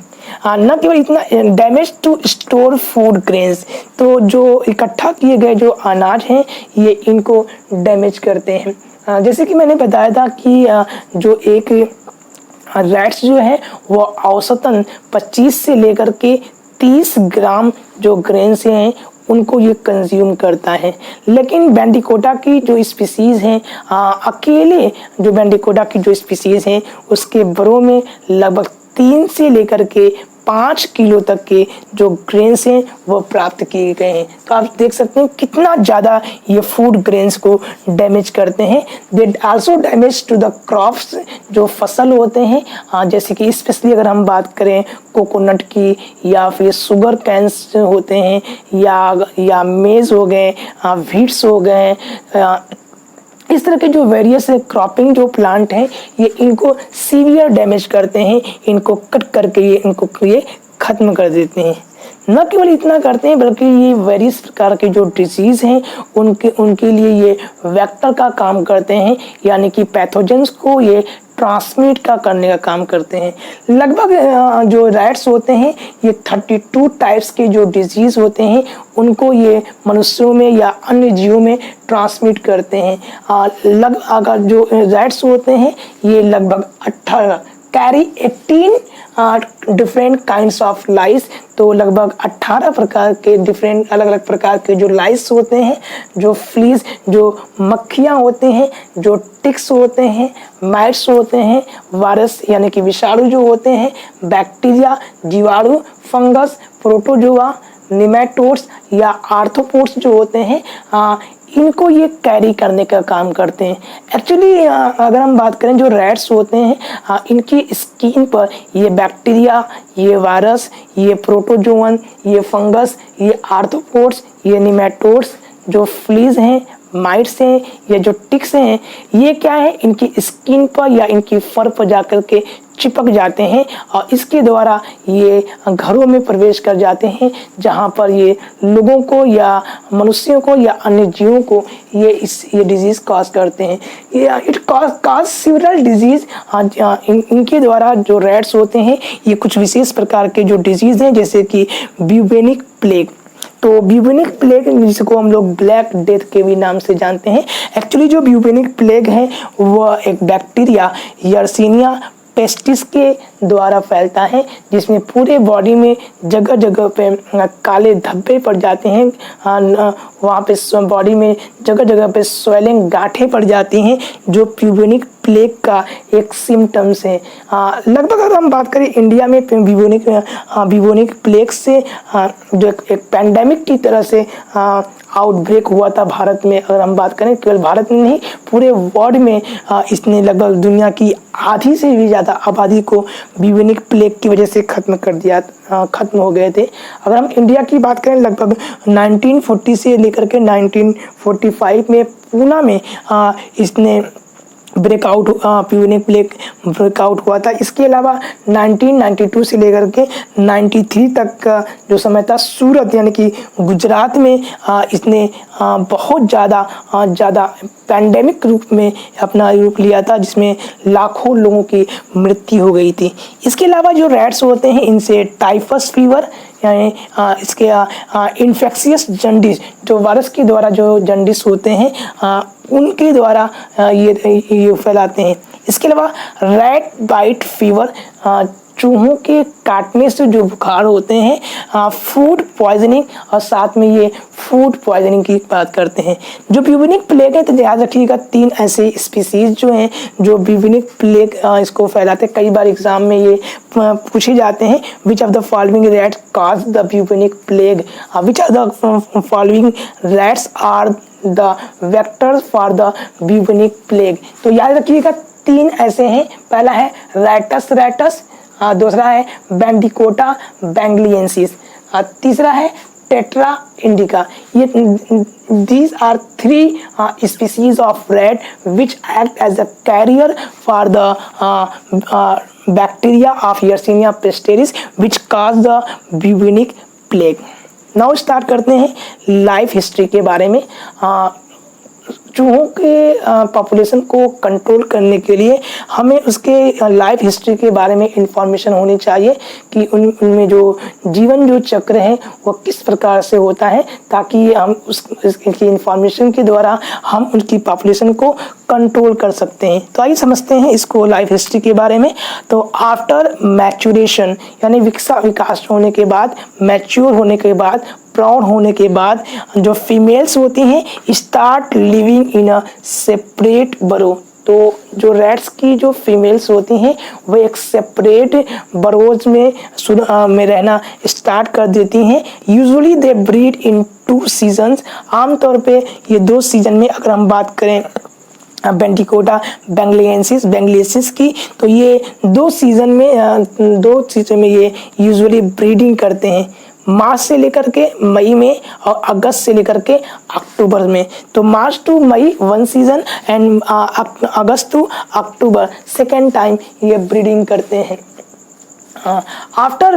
न केवल इतना, damage to store food grains, तो जो इकट्ठा किए गए जो अनाज हैं ये इनको डैमेज करते हैं। जैसे कि मैंने बताया था कि जो एक रैट्स जो है वो औसतन 25 से लेकर के 30 ग्राम जो ग्रेन्स हैं उनको ये कंज्यूम करता है। लेकिन बैंडिकोटा की जो स्पीसीज़ हैं, अकेले जो बैंडिकोटा की जो स्पीसीज़ हैं उसके बरों में लगभग 3 से लेकर के 5 किलो तक के जो ग्रेन्स हैं वो प्राप्त किए गए हैं। तो आप देख सकते हैं कितना ज़्यादा ये फूड ग्रेन्स को डैमेज करते हैं। They also damage to the crops, जो फसल होते हैं, जैसे कि स्पेशली अगर हम बात करें कोकोनट की, या फिर शुगर कैन्स होते हैं, या मेज़ हो गए, व्हीट्स हो गए, इस तरह के जो वेरियस क्रॉपिंग जो प्लांट हैं ये इनको सीवियर डैमेज करते हैं, इनको कट करके ये ख़त्म कर देते हैं। न केवल इतना करते हैं बल्कि ये वेरियस प्रकार के जो डिजीज़ हैं उनके लिए ये वेक्टर का काम करते हैं, यानी कि पैथोजेंस को ये ट्रांसमिट करने का काम करते हैं। लगभग जो रैट्स होते हैं ये 32 टाइप्स के जो डिजीज़ होते हैं उनको ये मनुष्यों में या अन्य जीवों में ट्रांसमिट करते हैं। अगर जो रैट्स होते हैं ये लगभग 18 कैरी 18 डिफरेंट काइंड्स ऑफ लाइस, तो लगभग 18 प्रकार के डिफरेंट अलग अलग प्रकार के जो लाइस होते हैं, जो फ्लीज, जो मक्खियाँ होते हैं, जो टिक्स होते हैं, माइट्स होते हैं, वायरस यानी कि विषाणु जो होते हैं, बैक्टीरिया, जीवाणु, फंगस, प्रोटोजोआ, निमेटोड्स या आर्थ्रोपोड्स जो होते हैं, इनको ये कैरी करने का काम करते हैं। एक्चुअली अगर हम बात करें जो रैट्स होते हैं, इनकी स्किन पर ये बैक्टीरिया, ये वायरस, ये प्रोटोजोअन, ये फंगस, ये आर्थ्रोपोड्स, ये निमेटोड्स, जो फ्लीज हैं, माइट्स हैं, ये जो टिक्स हैं, ये क्या है, इनकी स्किन पर या इनकी फर पर जाकर के चिपक जाते हैं और इसके द्वारा ये घरों में प्रवेश कर जाते हैं, जहां पर ये लोगों को या मनुष्यों को या अन्य जीवों को ये डिजीज कॉज करते हैं। ये इट कॉज सिवरल डिजीज। इनके द्वारा जो रैट्स होते हैं ये कुछ विशेष प्रकार के जो डिजीज हैं, जैसे कि ब्यूबेनिक प्लेग। तो ब्यूबेनिक प्लेग जिसको हम लोग ब्लैक डेथ के भी नाम से जानते हैं, एक्चुअली जो ब्यूबेनिक प्लेग है वह एक बैक्टीरिया यर्सीनिया पेस्टिस के द्वारा फैलता है, जिसमें पूरे बॉडी में जगह जगह पे काले धब्बे पड़ जाते हैं, वहाँ पे बॉडी में जगह जगह पे स्वेलिंग, गांठें पड़ जाती हैं, जो ब्यूबेनिक प्लेग का एक सिम्टम्स है। लगभग अगर हम बात करें इंडिया में ब्यूबेनिक प्लेग से जो एक पैंडेमिक की तरह से आउटब्रेक हुआ था भारत में। अगर हम बात करें केवल भारत में नहीं, पूरे वर्ल्ड में इसने लगभग दुनिया की आधी से भी ज़्यादा आबादी को ब्यूबेनिक प्लेग की वजह से खत्म हो गए थे। अगर हम इंडिया की बात करें, लगभग 1940 से लेकर के 1945 में पूना में इसने ब्रेकआउट ब्यूबेनिक प्लेग ब्रेकआउट हुआ था। इसके अलावा 1992 से लेकर के 93 तक का जो समय था, सूरत यानी कि गुजरात में इसने बहुत ज़्यादा पैंडेमिक रूप में अपना रूप लिया था, जिसमें लाखों लोगों की मृत्यु हो गई थी। इसके अलावा जो रैट्स होते हैं इनसे टाइफस फीवर यानी इसके इन्फेक्शियस जंडिस, जो वायरस के द्वारा जो जंडिस होते हैं उनके द्वारा ये फैलाते हैं। इसके अलावा रैट बाइट फीवर, चूहों के काटने से जो बुखार होते हैं, फूड पॉइजनिंग, और साथ में ये फूड पॉइजनिंग की बात करते हैं। जो ब्यूबेनिक प्लेग है, तो याद रखिएगा 3 ऐसे स्पीसीज जो हैं जो ब्यूबेनिक प्लेग इसको फैलाते हैं। कई बार एग्जाम में ये पूछे जाते हैं, which of the following rats cause the bubonic plague, which of the following rats are the vector for the bubonic plague. तो याद रखिएगा 3 ऐसे हैं। पहला है रैटस, दूसरा है बैंडिकोटा बैंगलियंसिस, तीसरा है टेट्रा इंडिका। ये these are three species of rat which act as a carrier for the bacteria of Yersinia pestis which cause the bubonic plague। Now start करते हैं लाइफ हिस्ट्री के बारे में। चूहों के पॉपुलेशन को कंट्रोल करने के लिए हमें उसके लाइफ हिस्ट्री के बारे में इंफॉर्मेशन होनी चाहिए कि उनमें जो जीवन जो चक्र है वो किस प्रकार से होता है, ताकि हम उसकी इंफॉर्मेशन के द्वारा हम उनकी पॉपुलेशन को कंट्रोल कर सकते हैं। तो आइए समझते हैं इसको लाइफ हिस्ट्री के बारे में। तो आफ्टर मैच्योरेशन यानी विकास होने के बाद, मैच्योर होने के बाद, प्रौढ़ होने के बाद जो फीमेल्स होती हैं start living in a separate बरो। तो जो रैट्स की जो फीमेल्स होती हैं वो एक सेपरेट बरोज में रहना स्टार्ट कर देती हैं। Usually they breed in 2 seasons. आमतौर पे ये 2 सीजन में, अगर हम बात करें बैंडिकोटा बैंगलियंसिस की, तो ये 2 सीजन में ये यूजुअली ब्रीडिंग करते हैं, मार्च से लेकर के मई में और अगस्त से लेकर के अक्टूबर में। तो मार्च टू मई 1 season and August to October second time ये ब्रीडिंग करते हैं। After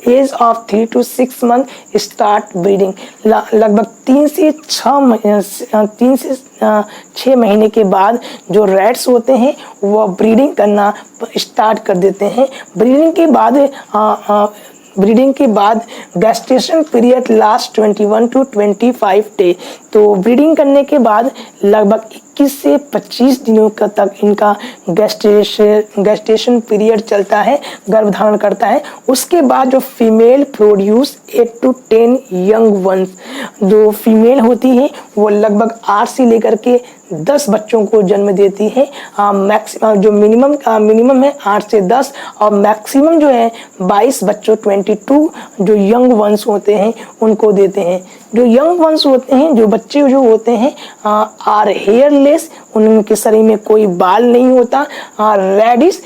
age of 3 to 6 month start breeding. लगभग 3 से 6 महीने के बाद जो रैट्स होते हैं वो ब्रीडिंग करना स्टार्ट कर देते हैं। ब्रीडिंग के बाद gestation period last 21 to 25 day. तो ब्रीडिंग करने के बाद लगभग 21 से 25 दिनों तक इनका गैस्टेशन पीरियड चलता है, गर्भधारण करता है। उसके बाद जो female produce 8 to 10 young ones. जो फीमेल होती है वो लगभग 8 से लेकर के 10 बच्चों को जन्म देती है। जो मिनिमम है 8 से 10 और मैक्सिमम जो है 22 बच्चों 22 जो यंग वंस होते हैं उनको देते हैं। जो यंग वंस होते हैं, जो बच्चे जो होते हैं आर हेयरलेस, उनके शरीर में कोई बाल नहीं होता, रेडिश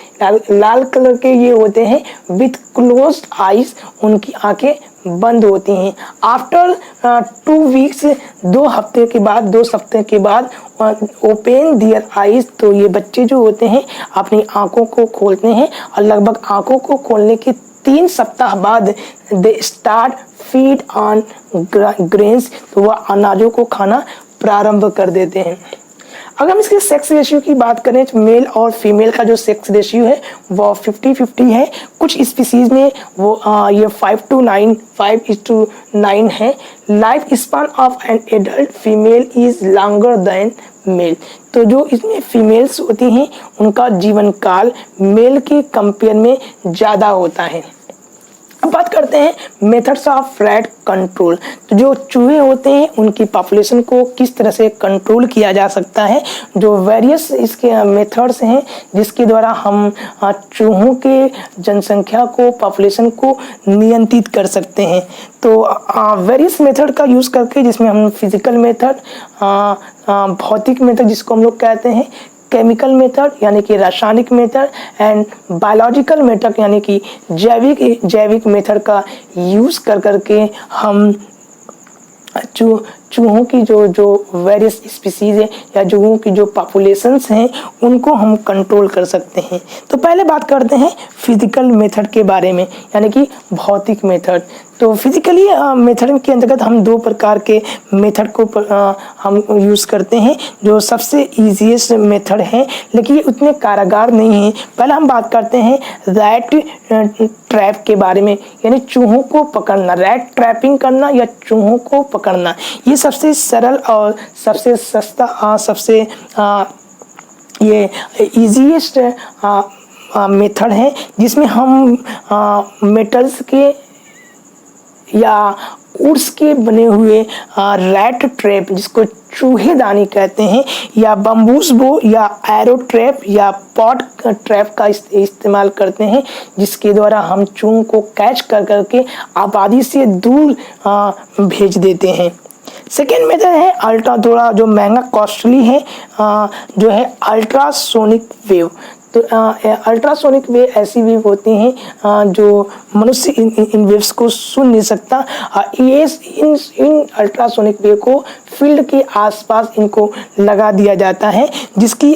लाल कलर के ये होते हैं, विथ क्लोज्ड आईज, उनकी आंखें बंद होती हैं। आफ्टर 2 वीक्स 2 हफ्ते के बाद, 2 सप्ताह के बाद ओपन दियर आईज, तो ये बच्चे जो होते हैं अपनी आंखों को खोलते हैं और लगभग आंखों को खोलने के 3 सप्ताह बाद they start feed on grains, तो वह अनाजों को खाना प्रारंभ कर देते हैं। अगर हम इसके सेक्स रेशियो की बात करें तो मेल और फीमेल का जो सेक्स रेशियो है वो 50-50 है। कुछ स्पीसीज में वो ये 5:9 है। Life span of an adult female is longer than male. तो जो इसमें फीमेल्स होती हैं उनका जीवन काल मेल के कंपेयर में ज़्यादा होता है। अब बात करते हैं मेथड्स ऑफ रैट कंट्रोल। तो जो चूहे होते हैं उनकी पॉपुलेशन को किस तरह से कंट्रोल किया जा सकता है। जो वेरियस इसके मेथड्स हैं जिसके द्वारा हम चूहों के जनसंख्या को, पॉपुलेशन को नियंत्रित कर सकते हैं। तो वेरियस मेथड का यूज़ करके, जिसमें हम फिजिकल मेथड, भौतिक मेथड जिसको हम लोग कहते हैं, केमिकल मेथड यानी कि रासायनिक मेथड एंड बायोलॉजिकल मेथड यानी कि जैविक मेथड का यूज़ कर करके हम चूहों की जो वेरियस स्पीसीज है या चूहों की जो पॉपुलेशंस हैं उनको हम कंट्रोल कर सकते हैं। तो पहले बात करते हैं फिजिकल मेथड के बारे में, यानी कि भौतिक मेथड। तो फिजिकली मेथड के अंतर्गत हम 2 प्रकार के मेथड को हम यूज़ करते हैं, जो सबसे ईजीएस्ट मेथड है लेकिन ये उतने कारगर नहीं हैं। पहले हम बात करते हैं रैट ट्रैप के बारे में, यानी चूहों को पकड़ना, रैट ट्रैपिंग करना या चूहों को पकड़ना। ये सबसे सरल और सबसे सस्ता, सबसे ये ईजीएस्ट मेथड है, जिसमें हम मेटल्स के या वुड्स के बने हुए रैट ट्रैप, जिसको चूहेदानी कहते हैं, या बम्बूस बो या एरो ट्रैप या पॉट ट्रैप का इस्तेमाल करते हैं, जिसके द्वारा हम चूहों को कैच कर करके आबादी से दूर भेज देते हैं। सेकेंड मेथड है अल्ट्रा, थोड़ा जो महंगा कॉस्टली है, जो है अल्ट्रासोनिक वेव। तो अल्ट्रासोनिक वेव ऐसी वेव होती हैं जो मनुष्य इन वेव्स को सुन नहीं सकता। ये इन अल्ट्रासोनिक वेव को फील्ड के आसपास इनको लगा दिया जाता है, जिसकी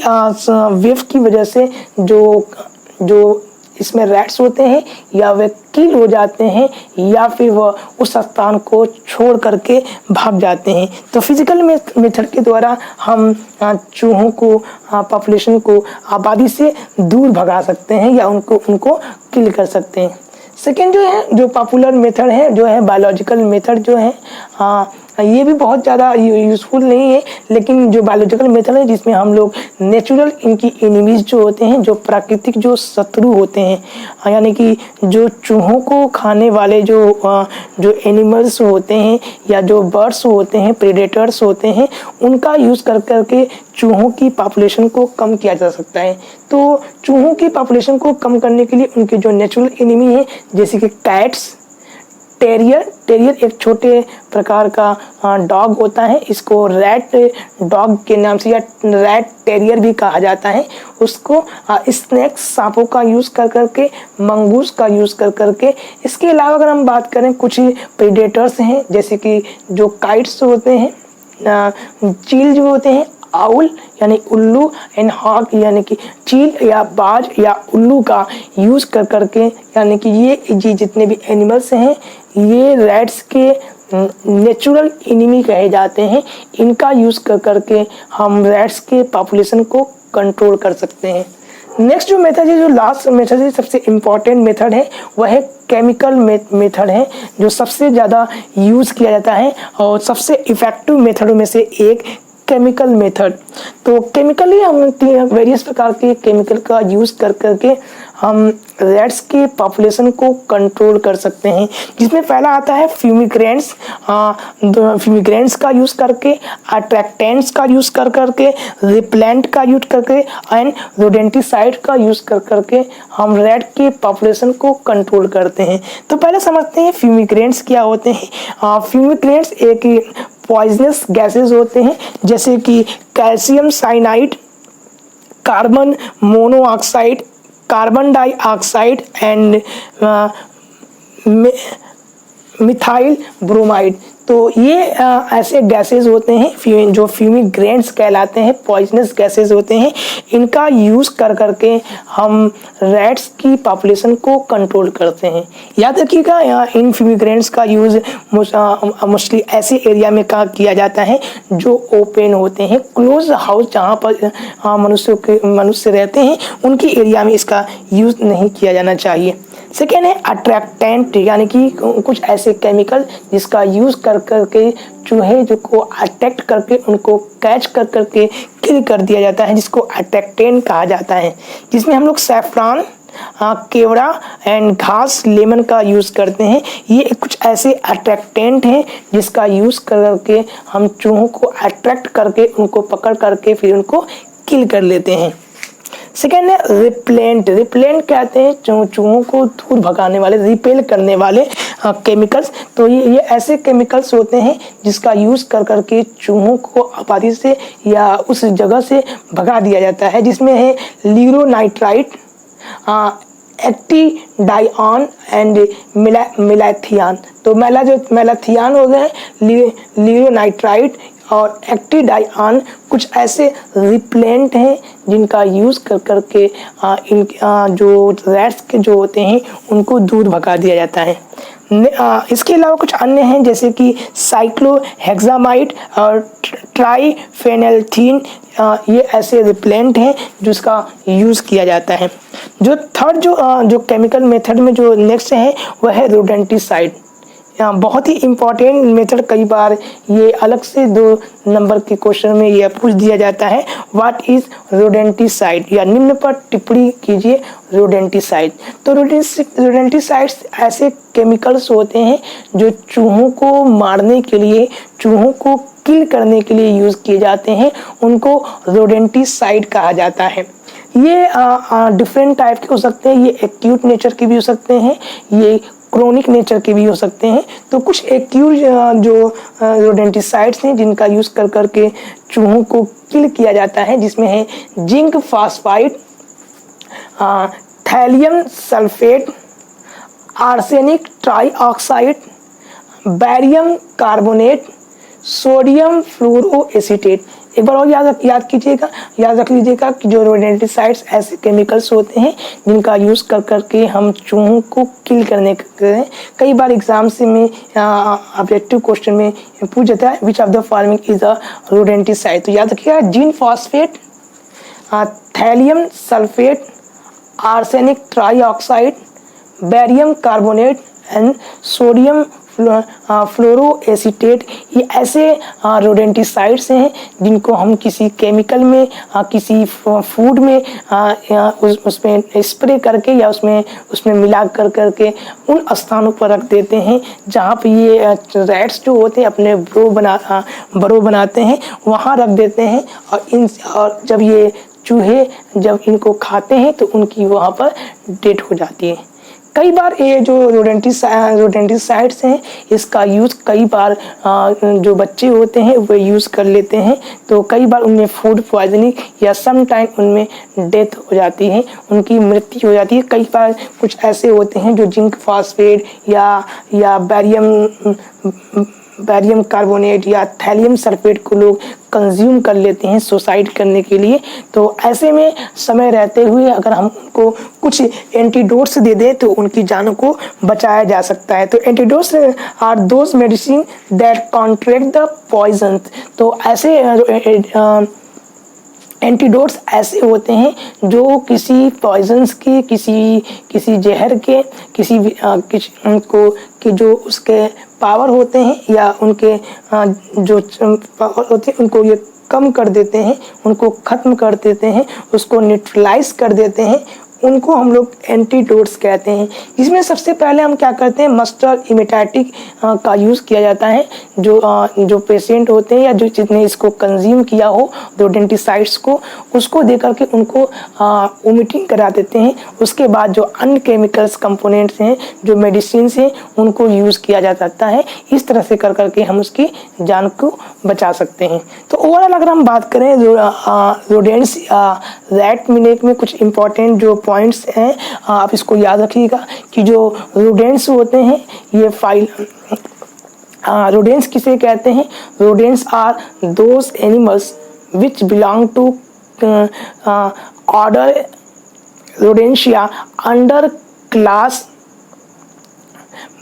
वेव की वजह से जो इसमें रैट्स होते हैं या वे किल हो जाते हैं या फिर वह उस स्थान को छोड़ करके भाग जाते हैं। तो फिजिकल मेथड के द्वारा हम चूहों को, पॉपुलेशन को आबादी से दूर भगा सकते हैं या उनको किल कर सकते हैं। सेकेंड जो पॉपुलर मेथड है जो है बायोलॉजिकल मेथड जो है, ये भी बहुत ज़्यादा यूज़फुल नहीं है, लेकिन जो बायोलॉजिकल मेथड है जिसमें हम लोग नेचुरल इनकी एनिमीज जो होते हैं, जो प्राकृतिक जो शत्रु होते हैं, यानी कि जो चूहों को खाने वाले जो एनिमल्स होते हैं या जो बर्ड्स होते हैं, प्रेडेटर्स होते हैं, उनका यूज़ कर करके चूहों की पॉपुलेशन को कम किया जा सकता है। तो चूहों की पॉपुलेशन को कम करने के लिए उनके जो नेचुरल एनिमी है, जैसे कि कैट्स, टेरियर एक छोटे प्रकार का डॉग होता है, इसको रैट डॉग के नाम से या रैट टेरियर भी कहा जाता है। उसको स्नेक्स, सांपों का यूज़ कर करके, मंगूस का यूज़ कर करके। इसके अलावा अगर हम बात करें कुछ प्रेडेटर्स हैं, जैसे कि जो काइट्स होते हैं, चील जो होते हैं, आउल यानी उल्लू एंड हॉक यानी कि चील या बाज या उल्लू का यूज़ कर करके, यानी कि ये जितने भी एनिमल्स हैं ये रैट्स के नेचुरल एनिमी कहे जाते हैं। इनका यूज़ कर करके हम रैट्स के पॉपुलेशन को कंट्रोल कर सकते हैं। नेक्स्ट जो मेथड है, जो लास्ट मेथड है, सबसे इम्पॉर्टेंट मेथड है, वह है केमिकल मेथड है, जो सबसे ज़्यादा यूज़ किया जाता है और सबसे इफ़ेक्टिव मेथडों में से एक केमिकल मेथड। तो केमिकली हम वेरियस प्रकार के केमिकल का यूज़ कर करके हम रैट्स के पॉपुलेशन को कंट्रोल कर सकते हैं, जिसमें पहला आता है फ्यूमिग्रेंट्स। फ्यूमिग्रेंट्स का यूज़ करके, अट्रैक्टेंट्स का यूज़ कर करके, रिपेलेंट का यूज करके एंड रोडेंटिसाइड का यूज़ कर करके हम रैट के पॉपुलेशन को कंट्रोल करते हैं। तो पहले समझते हैं फ्यूमिग्रेंट्स क्या होते हैं। फ्यूमिग्रेंट्स एक पॉइजनस गैसेस होते हैं, जैसे कि calcium cyanide, carbon monoxide, carbon dioxide and methyl bromide. तो ये ऐसे गैसेस होते हैं जो फ्यूमिग्रेंट्स कहलाते हैं, पॉइजनस गैसेस होते हैं। इनका यूज़ कर करके हम रैट्स की पॉपुलेशन को कंट्रोल करते हैं। याद रखिएगा, इन फ्यूमिग्रेंट्स का यूज़ मोस्टली ऐसे एरिया में किया जाता है जो ओपन होते हैं, क्लोज हाउस जहाँ पर मनुष्य रहते हैं, उनकी एरिया में इसका यूज़ नहीं किया जाना चाहिए। सेकेंड है अट्रैक्टेंट, यानी कि कुछ ऐसे केमिकल जिसका यूज़ कर करके चूहे जो को अट्रैक्ट करके उनको कैच कर करके किल कर दिया जाता है, जिसको अट्रैक्टेंट कहा जाता है, जिसमें हम लोग सैफरान, केवड़ा एंड घास, लेमन का यूज़ करते हैं। ये कुछ ऐसे अट्रैक्टेंट हैं जिसका यूज़ करके हम चूहों को अट्रैक्ट करके उनको पकड़ करके फिर उनको किल कर लेते हैं। सेकेंड है रिपेलेंट। रिपेलेंट कहते हैं चूहों को दूर भगाने वाले, रिपेल करने वाले केमिकल्स। तो ये ऐसे केमिकल्स होते हैं जिसका यूज़ कर करके चूहों को आबादी से या उस जगह से भगा दिया जाता है, जिसमें है लीरोनाइट्राइट, एक्टिडाइऑन एंड मेलाथियान। तो मेलाथियान हो गए, लीरोनाइट्राइट और एक्टिडाइऑन कुछ ऐसे रिपेलेंट हैं जिनका यूज़ कर करके इन जो रैट्स के जो होते हैं उनको दूर भगा दिया जाता है। इसके अलावा कुछ अन्य हैं, जैसे कि साइक्लोहेक्सामाइड और ट्राइफेनेल्थीन। ये ऐसे रिपेलेंट हैं जिसका यूज़ किया जाता है। जो थर्ड जो केमिकल मेथड में जो नेक्स्ट है वह है रोडेंटिसाइड। बहुत ही इम्पॉर्टेंट मेथड, कई बार ये अलग से 2 नंबर के क्वेश्चन में ये पूछ दिया जाता है, व्हाट इज रोडेंटिसाइड, या निम्न पर टिप्पणी कीजिए रोडेंटिसाइड। तो रोडेंटिसाइड्स ऐसे केमिकल्स होते हैं जो चूहों को मारने के लिए, चूहों को किल करने के लिए यूज़ किए जाते हैं, उनको रोडेंटिसाइड कहा जाता है। ये डिफरेंट टाइप के हो सकते हैं, ये एक्यूट नेचर के भी हो सकते हैं, ये क्रोनिक नेचर के भी हो सकते हैं। तो कुछ एक्यूट जो रोडेंटिसाइड्स हैं जिनका यूज़ कर करके चूहों को किल किया जाता है, जिसमें है zinc phosphide, thallium sulphate, arsenic trioxide, barium carbonate, sodium fluoroacetate. एक बार और याद रख लीजिएगा कि जो रोडेंटिसाइड्स ऐसे केमिकल्स होते हैं जिनका यूज़ कर करके हम चूहों को किल करने के। कई बार एग्जाम से में ऑब्जेक्टिव क्वेश्चन में पूछ जाता है which of the following is a rodenticide. तो याद रखिएगा zinc phosphate, thallium sulphate, arsenic trioxide, barium carbonate and sodium fluoroacetate. ये ऐसे रोडेंटिसाइड्स हैं जिनको हम किसी केमिकल में, किसी फूड में उसमें स्प्रे करके या उसमें मिला करके उन स्थानों पर रख देते हैं जहाँ पे ये रैट्स जो होते हैं अपने बरो बनाते हैं, वहाँ रख देते हैं। और जब ये चूहे जब इनको खाते हैं तो उनकी वहाँ पर डेथ हो जाती है। कई बार ये जो रोडेंटिसाइड्स हैं इसका यूज़ कई बार जो बच्चे होते हैं वो यूज़ कर लेते हैं, तो कई बार उनमें फूड पॉइजनिंग या सम टाइम उनमें डेथ हो जाती है, उनकी मृत्यु हो जाती है। कई बार कुछ ऐसे होते हैं जो जिंक फॉस्फेट या बैरियम कार्बोनेट या थैलियम सल्फेट को लोग कंज्यूम कर लेते हैं सुसाइड करने के लिए। तो ऐसे में समय रहते हुए अगर हम उनको कुछ एंटीडोट्स दे दें तो उनकी जानों को बचाया जा सकता है। तो antidotes are those medicine that contract the poison. तो ऐसे एंटीडोट्स ऐसे होते हैं जो किसी पॉइजन्स के, किसी जहर के, उनको कि जो उसके पावर होते हैं या उनके जो पावर होते हैं उनको ये कम कर देते हैं, उनको ख़त्म कर देते हैं, उसको न्यूट्रलाइज कर देते हैं, उनको हम लोग एंटीडोट्स कहते हैं। इसमें सबसे पहले हम क्या करते हैं, मस्टर्ड इमेटैटिक का यूज़ किया जाता है। जो पेशेंट होते हैं या जो जितने इसको कंज्यूम किया हो रोडेंटिसाइड्स को, उसको दे करके उनको वोमिटिंग करा देते हैं। उसके बाद जो अन्य केमिकल्स कंपोनेंट्स हैं, जो मेडिसिन हैं, उनको यूज़ किया जा सकता है। इस तरह से कर करके हम उसकी जान को बचा सकते हैं। तो ओवरऑल अगर हम बात करें रोडेंट्स रैट मिनेक में कुछ इंपॉर्टेंट जो पॉइंट्स हैं, आप इसको याद रखिएगा कि जो रोडेंट्स होते हैं ये रोडेंट्स किसे कहते हैं? Rodents are those animals which belong to order Rodentia under class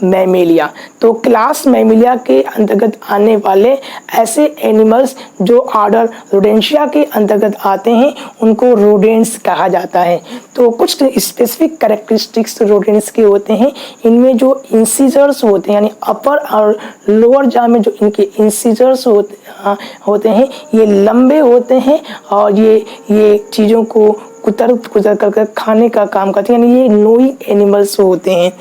Mammalia. तो क्लास मैमेलिया के अंतर्गत आने वाले ऐसे एनिमल्स जो ऑर्डर रोडेंशिया के अंतर्गत आते हैं उनको रोडेंट्स कहा जाता है। तो कुछ स्पेसिफिक कैरेक्टरिस्टिक्स रोडेंट्स के होते हैं। इनमें जो इंसीजर्स होते हैं यानी अपर और लोअर जॉ में जो इनके इंसीजर्स होते हैं ये लंबे होते हैं और ये चीज़ों को कुतर कर खाने का काम करते हैं, यानी ये नोई एनिमल्स होते हैं।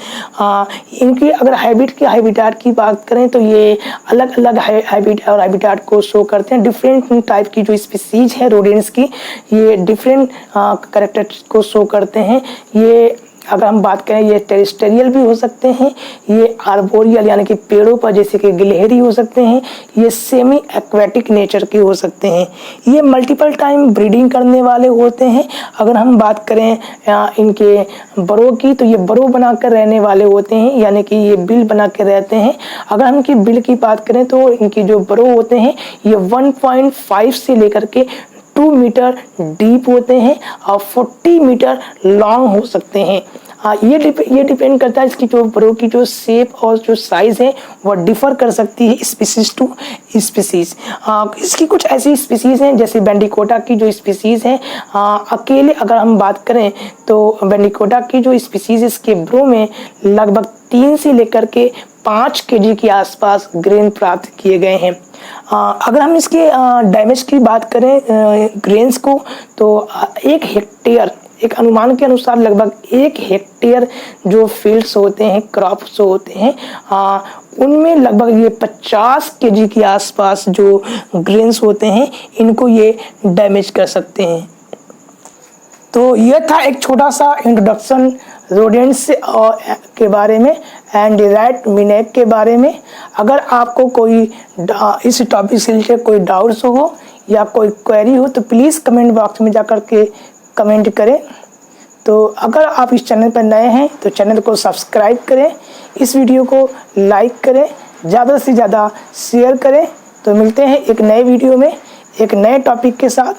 इनकी अगर हैबिटाट की बात करें तो ये अलग अलग हैबिटाट को शो करते हैं। डिफरेंट टाइप की जो स्पीसीज है रोडेंट्स की, ये डिफरेंट कैरेक्टर को शो करते हैं। ये अगर हम बात करें ये टेरेस्ट्रियल भी हो सकते हैं, ये आर्बोरियल यानी कि पेड़ों पर जैसे कि गिलहरी हो सकते हैं, ये सेमी एक्वेटिक नेचर के हो सकते हैं, ये मल्टीपल टाइम ब्रीडिंग करने वाले होते हैं। अगर हम बात करें इनके बरो की तो ये बरो बनाकर रहने वाले होते हैं, यानी कि ये बिल बना के रहते हैं। अगर हम इनकी बिल की बात करें तो इनकी जो बरो होते हैं ये 1.5 से लेकर के 2 मीटर डीप होते हैं और 40 मीटर लॉन्ग हो सकते हैं। ये डिपेंड करता है इसकी जो बरो की जो शेप और जो साइज़ है वह डिफ़र कर सकती है स्पीसीज टू स्पीसीज। इसकी कुछ ऐसी स्पीसीज हैं जैसे बैंडिकोटा की जो स्पीसीज हैं, अकेले अगर हम बात करें तो बैंडिकोटा की जो स्पीसीज इसके बरो में लगभग 3 से लेकर के 5 kg के आसपास ग्रेन प्राप्त किए गए हैं। अगर हम इसके डैमेज की बात करें ग्रेन्स को तो 1 हेक्टेयर, एक अनुमान के अनुसार लगभग 1 हेक्टेयर जो फील्ड्स होते हैं, क्रॉप्स होते हैं, उनमें लगभग ये 50 kg के आसपास जो ग्रेन्स होते हैं इनको ये डैमेज कर सकते हैं। तो यह था एक छोटा सा इंट्रोडक्शन रोडेंट्स के बारे में एंड रैट मिनेक के बारे में। अगर आपको कोई इस टॉपिक से रिलेटेड कोई डाउट्स हो या कोई क्वेरी हो तो प्लीज़ कमेंट बॉक्स में जाकर के कमेंट करें। तो अगर आप इस चैनल पर नए हैं तो चैनल को सब्सक्राइब करें, इस वीडियो को लाइक करें, ज़्यादा से ज़्यादा शेयर करें। तो मिलते हैं एक नए वीडियो में एक नए टॉपिक के साथ।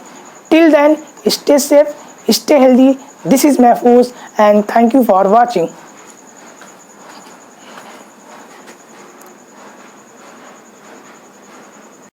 Till then stay safe, stay healthy. This is Mahfooz and thank you for watching.